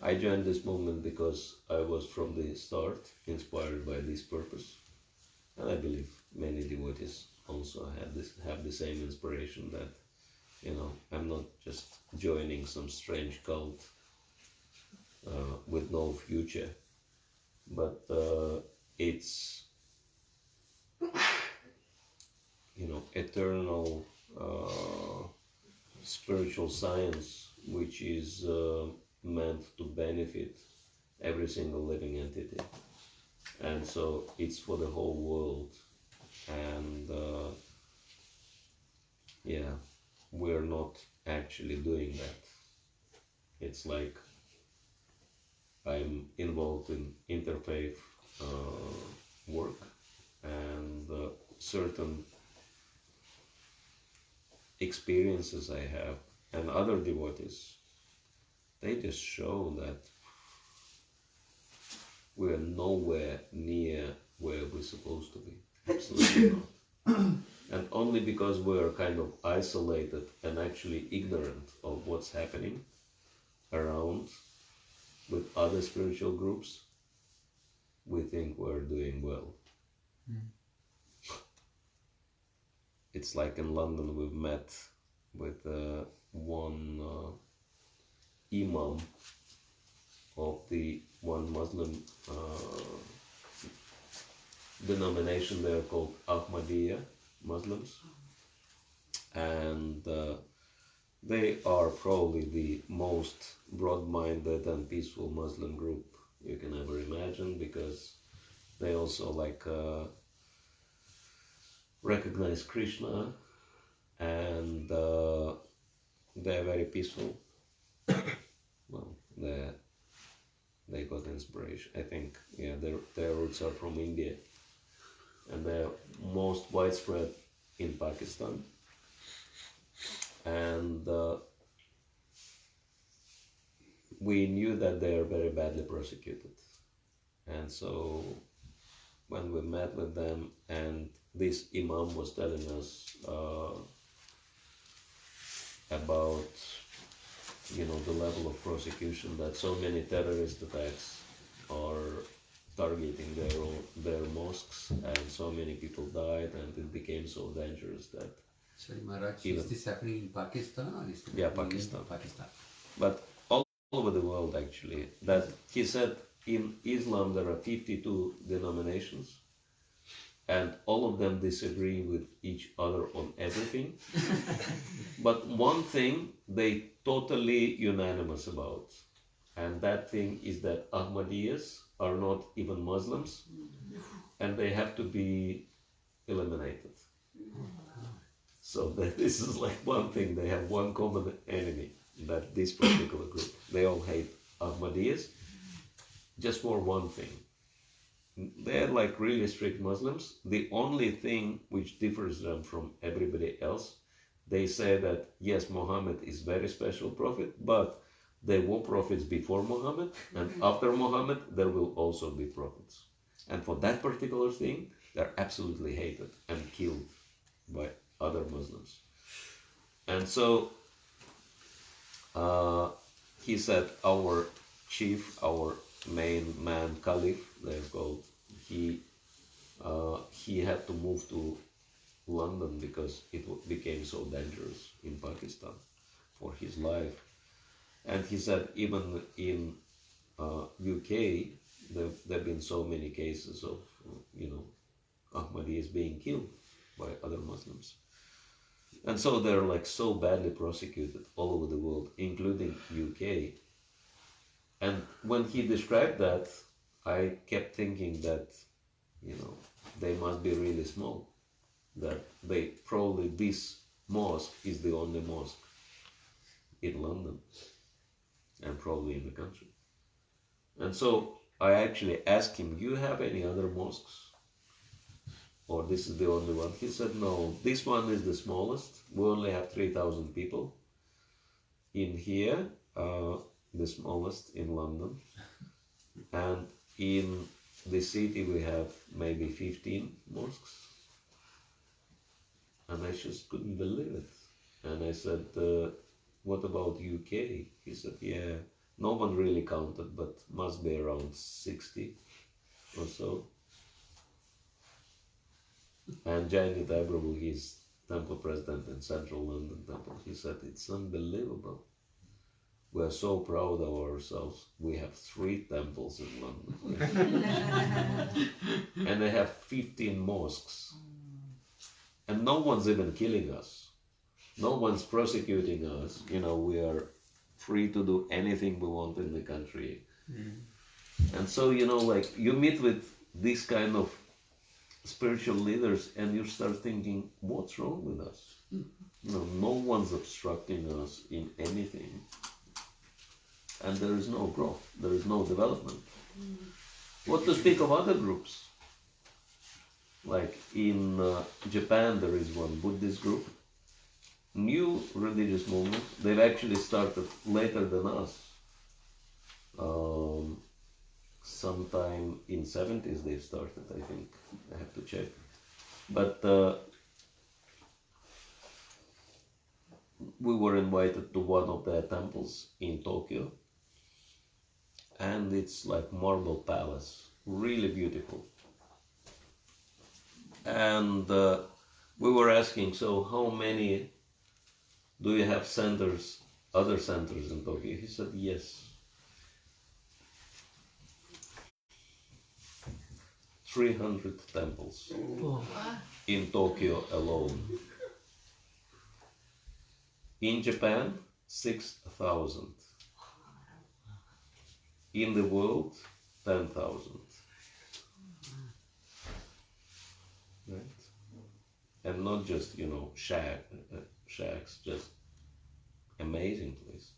I joined this movement because I was from the start inspired by this purpose. And I believe many devotees also have the same inspiration, that, you know, I'm not just joining some strange cult with no future, but it's, you know, eternal spiritual science which is meant to benefit every single living entity. And so it's for the whole world. And yeah, we're not actually doing that. It's like I'm involved in interfaith work, and certain experiences I have and other devotees, they just show that we're nowhere near where we're supposed to be. Absolutely not. And only because we're kind of isolated and actually ignorant of what's happening around with other spiritual groups, we think we're doing well. It's like in London, we've met with one imam of the one Muslim denomination there called Ahmadiyya Muslims, and they are probably the most broad-minded and peaceful Muslim group you can ever imagine, because they also like recognize Krishna, and they're very peaceful. Well, they got inspiration, I think. Yeah, their roots are from India, and they're most widespread in Pakistan. And we knew that they are very badly persecuted. And so when we met with them, and this imam was telling us about, you know, the level of prosecution, that so many terrorist attacks are targeting their mosques, and so many people died, and it became so dangerous that... Sorry, Maharaj, is this happening in Pakistan, or is it Yeah, happening Pakistan. in Pakistan? But all over the world actually, that he said in Islam there are 52 denominations and all of them disagree with each other on everything. But one thing they totally unanimous about, and that thing is that Ahmadiyyas are not even Muslims and they have to be eliminated. So this is like one thing, they have one common enemy, that this particular group, they all hate Ahmadiyyas just for one thing. They're like really strict Muslims. The only thing which differs them from everybody else, they say that yes, Muhammad is very special prophet, but there were prophets before Muhammad, and after Muhammad there will also be prophets. And for that particular thing, they're absolutely hated and killed by other Muslims. And so he said our chief, our main man, Caliph, they're called, he had to move to London because it became so dangerous in Pakistan for his life. And he said even in UK, there have been so many cases of, Ahmadis being killed by other Muslims. And so they're like so badly prosecuted all over the world, including UK. And when he described that, I kept thinking that, they must be really small. That probably this mosque is the only mosque in London and probably in the country. And so I actually asked him, do you have any other mosques? Or this is the only one? He said, no, this one is the smallest. We only have 3,000 people in here, the smallest in London. And in the city we have maybe 15 mosques. And I just couldn't believe it. And I said, what about UK? He said, yeah, no one really counted, but must be around 60 or so. And Jayani Prabhu, he's temple president in Central London Temple, he said, it's unbelievable. We are so proud of ourselves. We have 3 temples in London. And they have 15 mosques. And no one's even killing us. No one's prosecuting us. We are free to do anything we want in the country. And so, you meet with this kind of spiritual leaders and you start thinking, what's wrong with us? No one's obstructing us in anything. And there is no growth, there is no development. What to speak of other groups? Like in Japan, there is one Buddhist group, new religious movement. They've actually started later than us. Sometime in 70s they've started, I think. I have to check. But we were invited to one of their temples in Tokyo. And it's like marble palace, really beautiful. And we were asking, so how many do you have centers, other centers in Tokyo? He said, yes. 300 temples in Tokyo alone. In Japan, 6,000. In the world, 10,000. Right? And not just, shacks, just amazing places.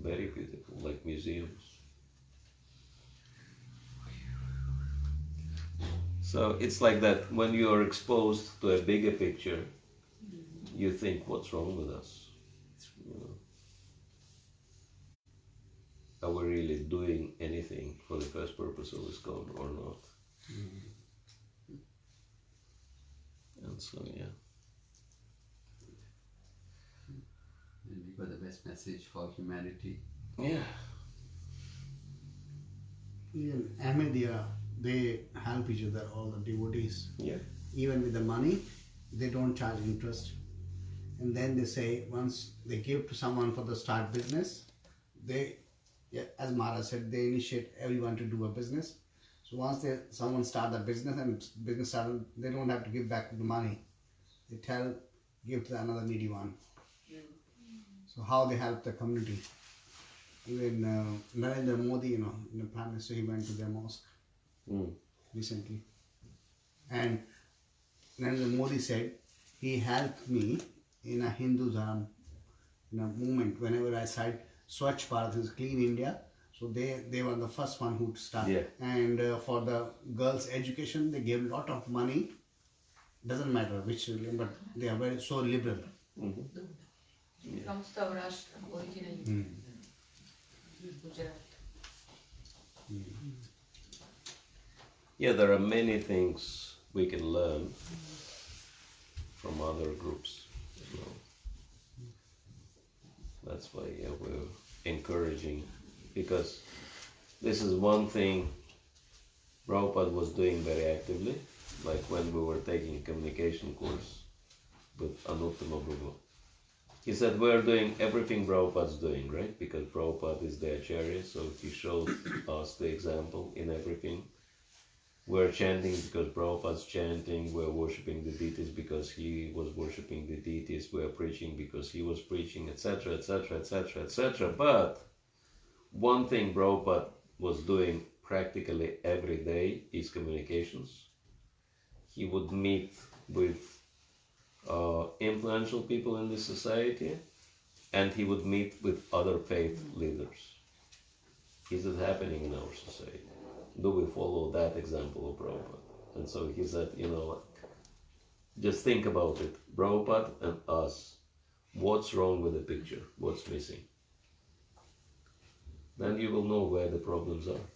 Very beautiful, like museums. So it's like that when you are exposed to a bigger picture, you think, what's wrong with us? Are we really doing anything for the first purpose of ISKCON or not? And so, yeah. And we got the best message for humanity. Yeah. Even Ahmadiyya, they help each other, all the devotees. Yeah. Even with the money, they don't charge interest. And then they say, once they give to someone for the start business, they, yeah, as Maharaj said, they initiate everyone to do a business. So once someone start a business and business started, they don't have to give back the money. They give to another needy one. So how they help the community. Even Narendra Modi, in the Prime Minister, he went to their mosque recently. And Narendra Modi said, he helped me in a Hindu Dharma movement. Whenever I said Swachh Bharat is clean India, so they were the first one who started. Yeah. And for the girls' education, they gave a lot of money. Doesn't matter which religion, but they are so liberal. From Saurashtra, originally. Gujarat. Yeah, there are many things we can learn from other groups as well. That's why we're encouraging, because this is one thing Prabhupada was doing very actively, like when we were taking communication course with Anuttama Prabhu. He said, we're doing everything Prabhupada's doing, right? Because Prabhupada is the Acharya, so he showed us the example in everything. We're chanting because Prabhupada's chanting, we're worshipping the deities because he was worshipping the deities, we're preaching because he was preaching, etc., etc., etc., etc. But one thing Prabhupada was doing practically every day is communications. He would meet with influential people in the society, and he would meet with other faith leaders. Is it happening in our society? Do we follow that example of Prabhupada? And so he said, just think about it. Prabhupada and us, what's wrong with the picture? What's missing? Then you will know where the problems are.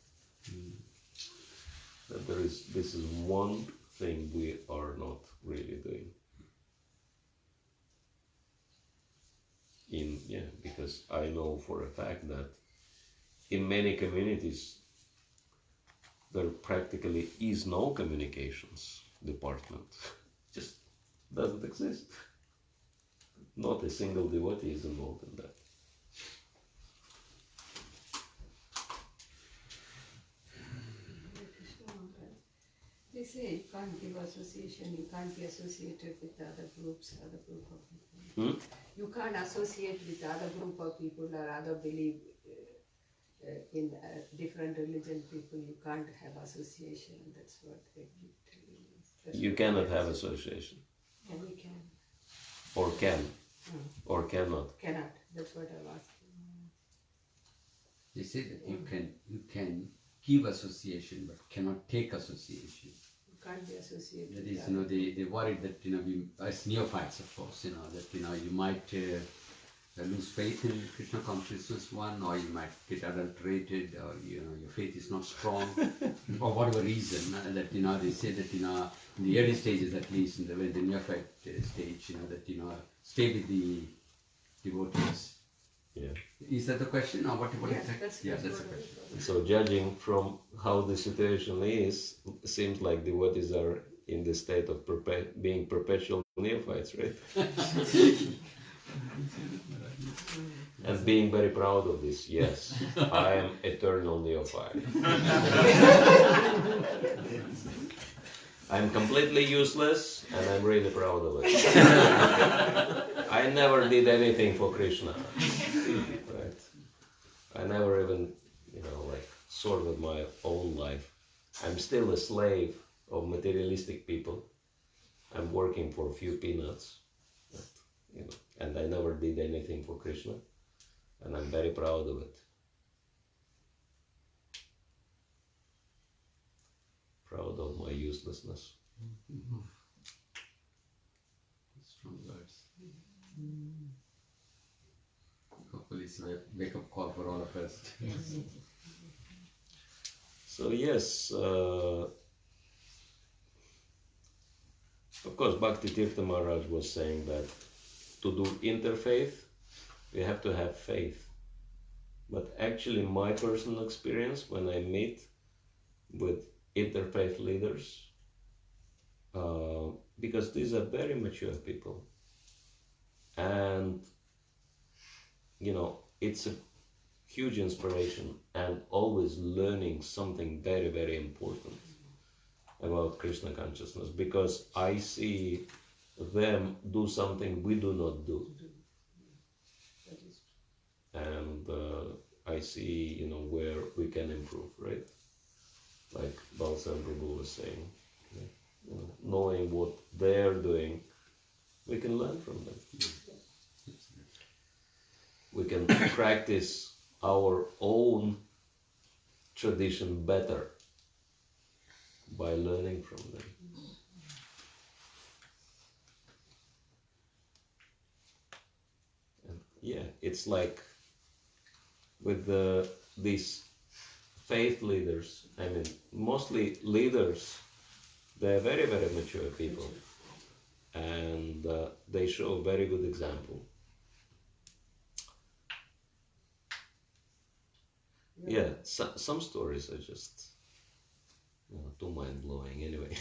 That this is one thing we are not really doing. Because I know for a fact that in many communities there practically is no communications department. Just doesn't exist. Not a single devotee is involved in that. They say you can't give association, you can't be associated with other groups, other group of people. You can't associate with other group of people or other belief in different religion people. You can't have association. That's what they keep telling us. You cannot have association. Yeah, we can. Or can. Or cannot. Cannot. That's what I'm asking. They say that you can give association but cannot take association. You can't be associated. That is, they worried that we, as neophytes, of course, that you might lose faith in Krishna consciousness, one, or you might get adulterated, or your faith is not strong, for whatever reason. That they say that in the early stages, at least in the neophyte stage, that stay with the devotees. Yeah. Is that the question, or what Yes, exactly? that's That's what the it question. is. So judging from how the situation is, it seems like devotees are in the state of being perpetual neophytes, right? And being very proud of this. Yes, I am eternal neophyte. I'm completely useless and I'm really proud of it. I never did anything for Krishna. Right? I never even, sorted my own life. I'm still a slave of materialistic people. I'm working for a few peanuts. And I never did anything for Krishna. And I'm very proud of it. Proud of my uselessness. Strong words. Hopefully it's a wake-up call for all of us. So yes, of course Bhakti Tirtha Maharaj was saying that to do interfaith, we have to have faith. But actually my personal experience when I meet with interfaith leaders, because these are very mature people, and it's a huge inspiration and always learning something very, very important about Krishna consciousness, because I see them do something we do not do. And I see, you know, where we can improve, right? Like Balsam Prabhu was saying, you know, knowing what they're doing, we can learn from them. We can practice our own tradition better by learning from them. And yeah, it's like with these faith leaders, I mean, mostly leaders, they're very, very mature people, and they show a very good example. Yeah, some stories are just, you know, too mind-blowing anyway.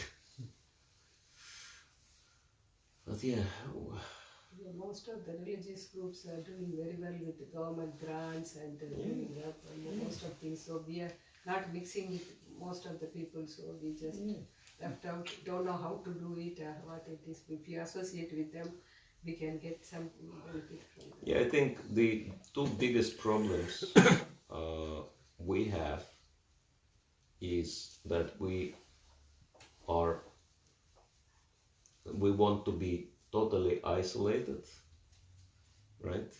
But yeah. Yeah, most of the religious groups are doing very well with the government grants and doing up and most of things. So we are not mixing with most of the people, so we just left out, don't know how to do it or what it is. If you associate with them, we can get some benefit from them. Yeah, I think the two biggest problems we have is that we want to be totally isolated, right?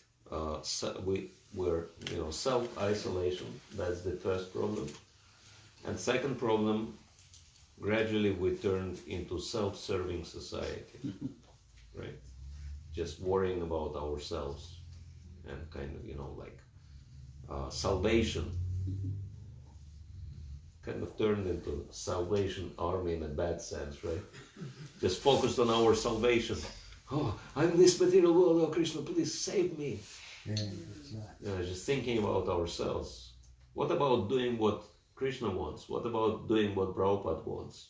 We're you know, self-isolation. That's the first problem. And second problem, gradually we turned into self-serving society, right? Just worrying about ourselves and kind of, you know, like salvation. Kind of turned into Salvation Army in a bad sense, right? Just focused on our salvation. Oh, I'm in this material world, oh Krishna, please save me. Yeah, You know, just thinking about ourselves. What about doing what Krishna wants? What about doing what Prabhupada wants?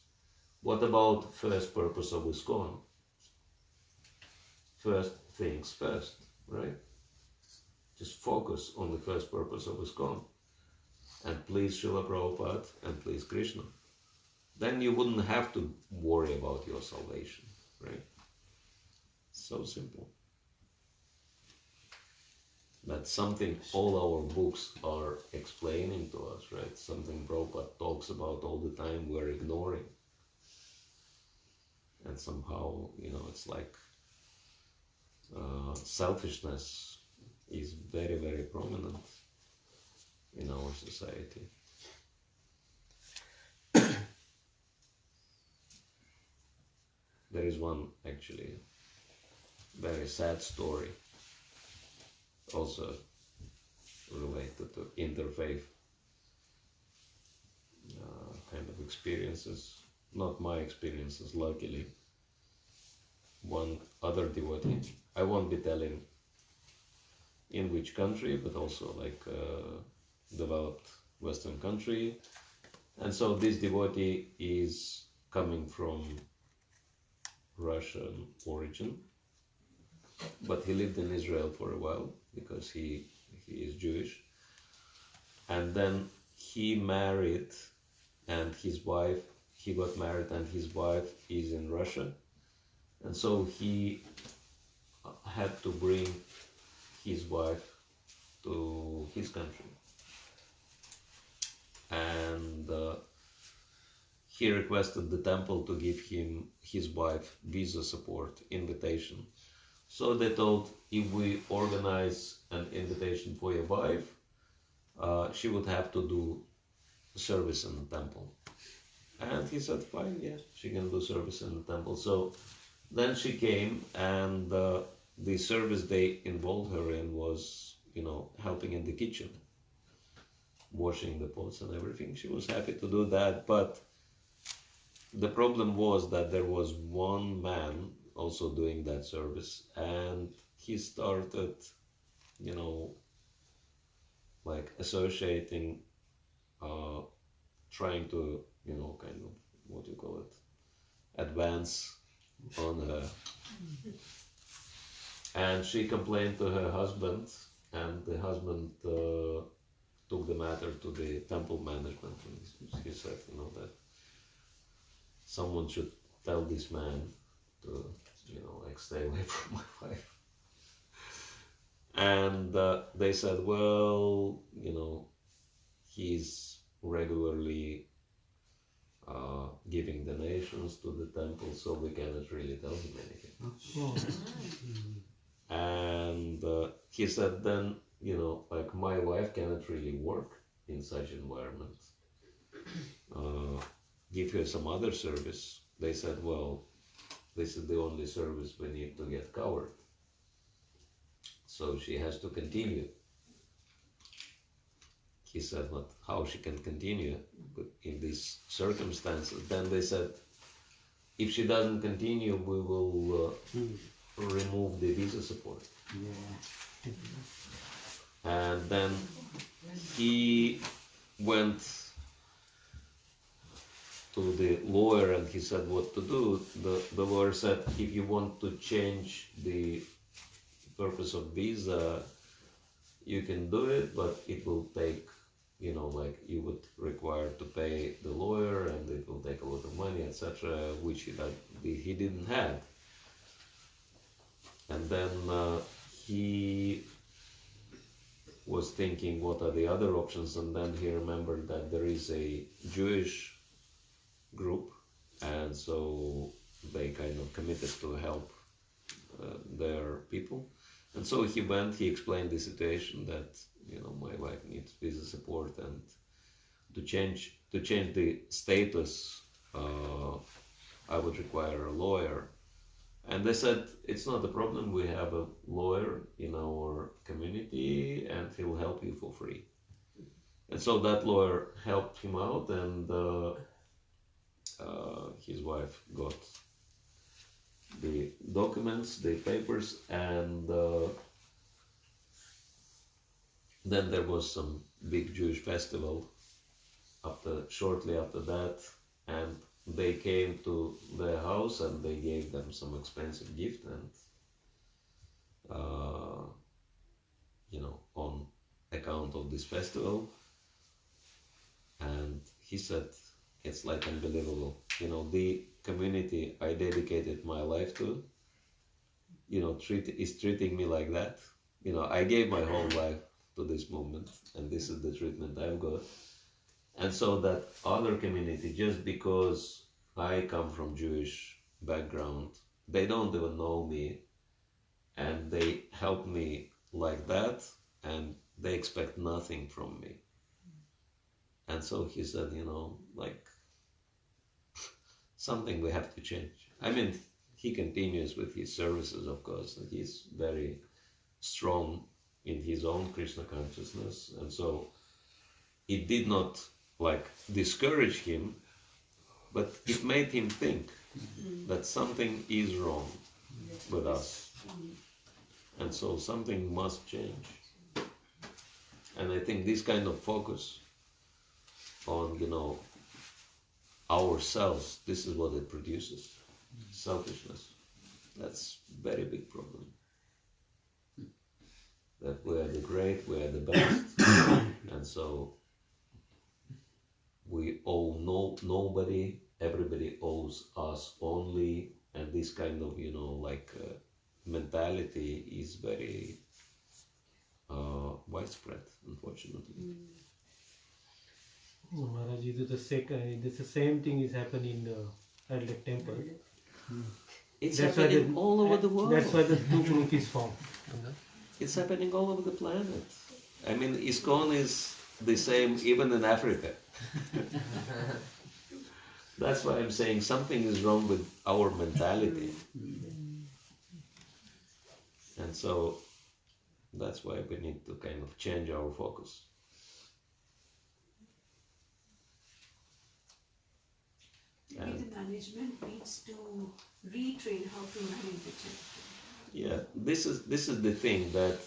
What about first purpose of ISKCON? First things first, right? Just focus on the first purpose of ISKCON. And please Srila Prabhupada and please Krishna. Then you wouldn't have to worry about your salvation, right? So simple. That's something all our books are explaining to us, right? Something Prabhupada talks about all the time, we're ignoring. And somehow, you know, it's like selfishness is very, very prominent in our society. There is one actually very sad story, also related to interfaith kind of experiences. Not my experiences, luckily. One other devotee, I won't be telling in which country, but also like developed Western country. And so this devotee is coming from Russian origin, but he lived in Israel for a while because he is Jewish. And then he married, and his wife, he got married and his wife is in Russia. And so he had to bring his wife to his country. And he requested the temple to give him, his wife, visa support, invitation. So they told, if we organize an invitation for your wife, she would have to do service in the temple. And he said, fine, yeah, she can do service in the temple. So then she came, and the service they involved her in was, you know, helping in the kitchen, washing the pots and everything. She was happy to do that, but the problem was that there was one man also doing that service, and he started, you know, like associating, trying to, you know, kind of, what do you call it, advance on her. And she complained to her husband, and the husband took the matter to the temple management, and he said, that someone should tell this man to, stay away from my wife. And they said, well, he's regularly giving donations to the temple, so we cannot really tell him anything. And he said then, my wife cannot really work in such environment. Give her some other service. They said, well, this is the only service we need to get covered. So she has to continue. He said, but how she can continue in these circumstances? Then they said, if she doesn't continue, we will remove the visa support. Yeah. And then he went to the lawyer and he said what to do. The lawyer said, if you want to change the purpose of visa, you can do it, but it will take, you would require to pay the lawyer, and it will take a lot of money, etc., which he didn't have. And then he was thinking, what are the other options? And then he remembered that there is a Jewish group, and so they kind of committed to help their people. And so he went, he explained the situation that, my wife needs visa support, and to change the status, I would require a lawyer. And they said, it's not a problem, we have a lawyer in our community and he'll help you for free. And so that lawyer helped him out, and his wife got the documents, the papers, and then there was some big Jewish festival shortly after that, and they came to their house and they gave them some expensive gift, and on account of this festival. And he said, it's like unbelievable, the community I dedicated my life to, is treating me like that. I gave my whole life to this movement, and this is the treatment I've got. And so that other community, just because I come from Jewish background, they don't even know me, and they help me like that, and they expect nothing from me. And so he said, something we have to change. I mean, he continues with his services, of course, and he's very strong in his own Krishna consciousness, and so it did not discourage him, but it made him think that something is wrong with us, and so something must change. And I think this kind of focus on ourselves, this is what it produces. Selfishness. That's a very big problem. That we are the great, we are the best, and so we owe nobody, everybody owes us only, and this kind of, mentality is very widespread, unfortunately. Maharaj, the same thing is happening in the Adelaide temple. It's happening all over the world. That's why the two group is formed. It's happening all over the planet. I mean, ISKCON is the same even in Africa. That's why I'm saying something is wrong with our mentality. And so that's why we need to kind of change our focus. Maybe the management needs to retrain how to manage the church. Yeah, this is the thing that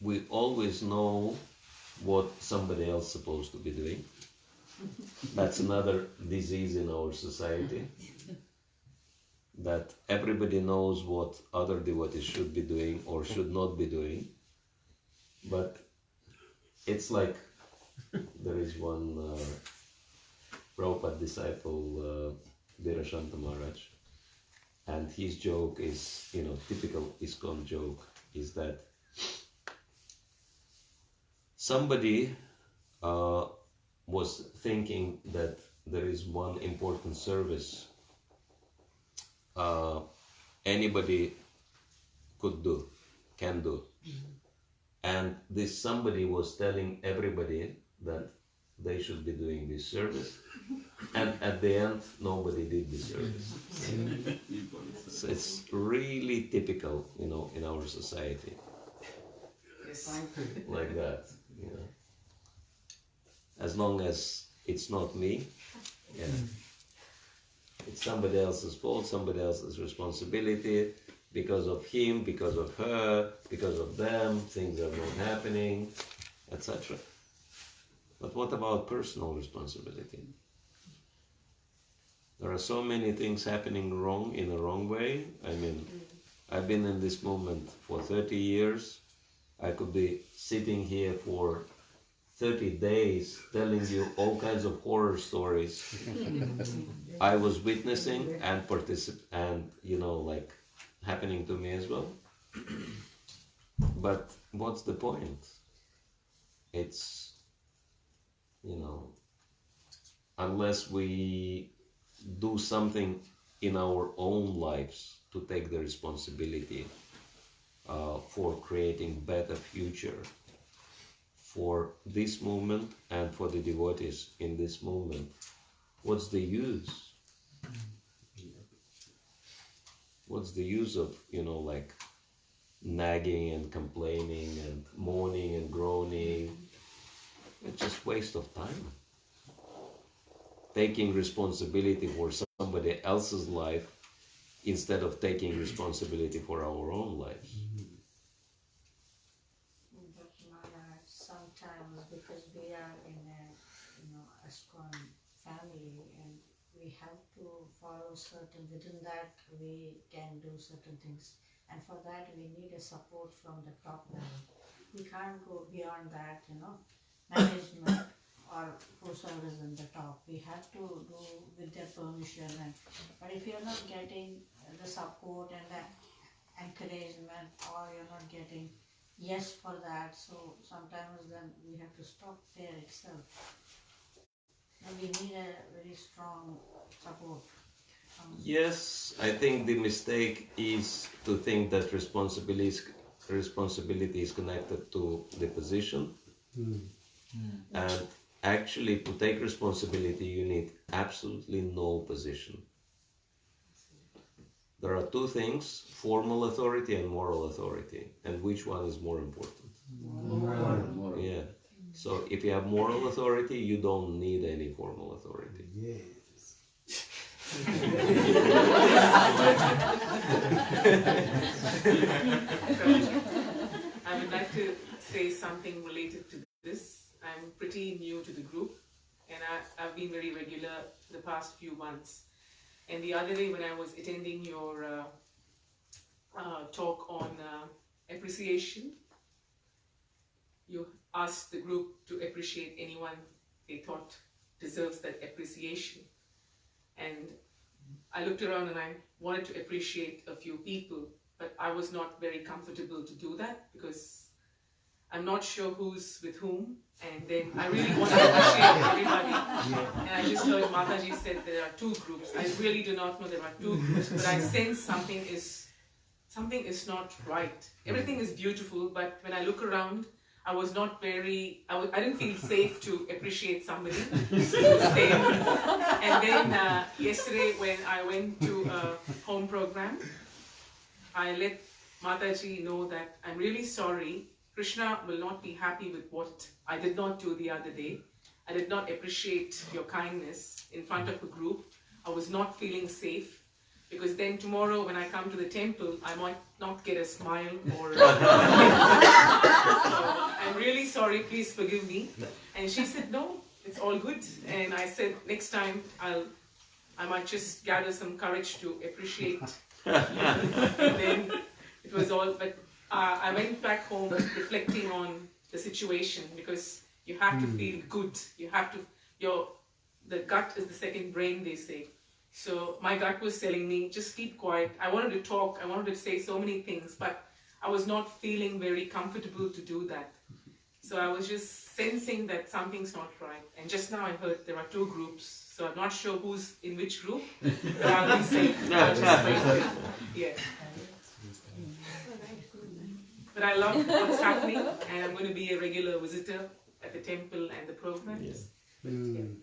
we always know what somebody else is supposed to be doing. That's another disease in our society. That everybody knows what other devotees should be doing or should not be doing. But it's like there is one Prabhupada disciple, Virashanta Maharaj, and his joke is, typical ISKCON joke, is that somebody was thinking that there is one important service anybody can do. And this somebody was telling everybody that they should be doing this service, and at the end nobody did this service. So it's really typical, in our society. Like that, As long as it's not me, it's somebody else's fault, somebody else's responsibility. Because of him, because of her, because of them, things are not happening, etc. But what about personal responsibility? There are so many things happening wrong in a wrong way. I mean, I've been in this movement for 30 years. I could be sitting here for 30 days telling you all kinds of horror stories I was witnessing and happening to me as well. But what's the point? It's, unless we do something in our own lives to take the responsibility for creating better future for this movement and for the devotees in this movement, what's the use? What's the use of, nagging and complaining and moaning and groaning? It's just waste of time. Taking responsibility for somebody else's life instead of taking responsibility for our own lives. But sometimes because we are in a ISKCON family and we have to follow within that we can do certain things, and for that we need a support from the top level. We can't go beyond that, management or whosoever is in the top. We have to do with their permission, but if you're not getting the support and the encouragement, or you're not getting yes for that, so sometimes then we have to stop there itself. And we need a very strong support. Yes, I think the mistake is to think that responsibility is connected to the position. And actually, to take responsibility, you need absolutely no position. There are two things, formal authority and moral authority. And which one is more important? Moral. Yeah. So if you have moral authority, you don't need any formal authority. Yes. I would like to say something related to this. I'm pretty new to the group, and I've been very regular the past few months. And the other day when I was attending your talk on appreciation, you asked the group to appreciate anyone they thought deserves that appreciation. And I looked around and I wanted to appreciate a few people, but I was not very comfortable to do that because I'm not sure who's with whom. And then I really want to appreciate everybody. And I just heard Mataji said there are two groups. I really do not know there are two groups, but I sense something is not right. Everything is beautiful, but when I look around, I was not very, I didn't feel safe to appreciate somebody who's there. And then yesterday when I went to a home program, I let Mataji know that I'm really sorry. Krishna will not be happy with what I did not do the other day. I did not appreciate your kindness in front of a group. I was not feeling safe. Because then tomorrow when I come to the temple, I might not get a smile or so I'm really sorry, please forgive me. And she said, no, it's all good. And I said, next time I might just gather some courage to appreciate. And then it was all, but I went back home reflecting on the situation, because you have to feel good. You have to, the gut is the second brain, they say. So my gut was telling me, just keep quiet. I wanted to talk, I wanted to say so many things, but I was not feeling very comfortable to do that. So I was just sensing that something's not right. And just now I heard there are 2 groups, so I'm not sure who's in which group, but I'll be safe. I'll just wait. Yeah. But I love what's happening, and I'm going to be a regular visitor at the temple and the programs. Mm.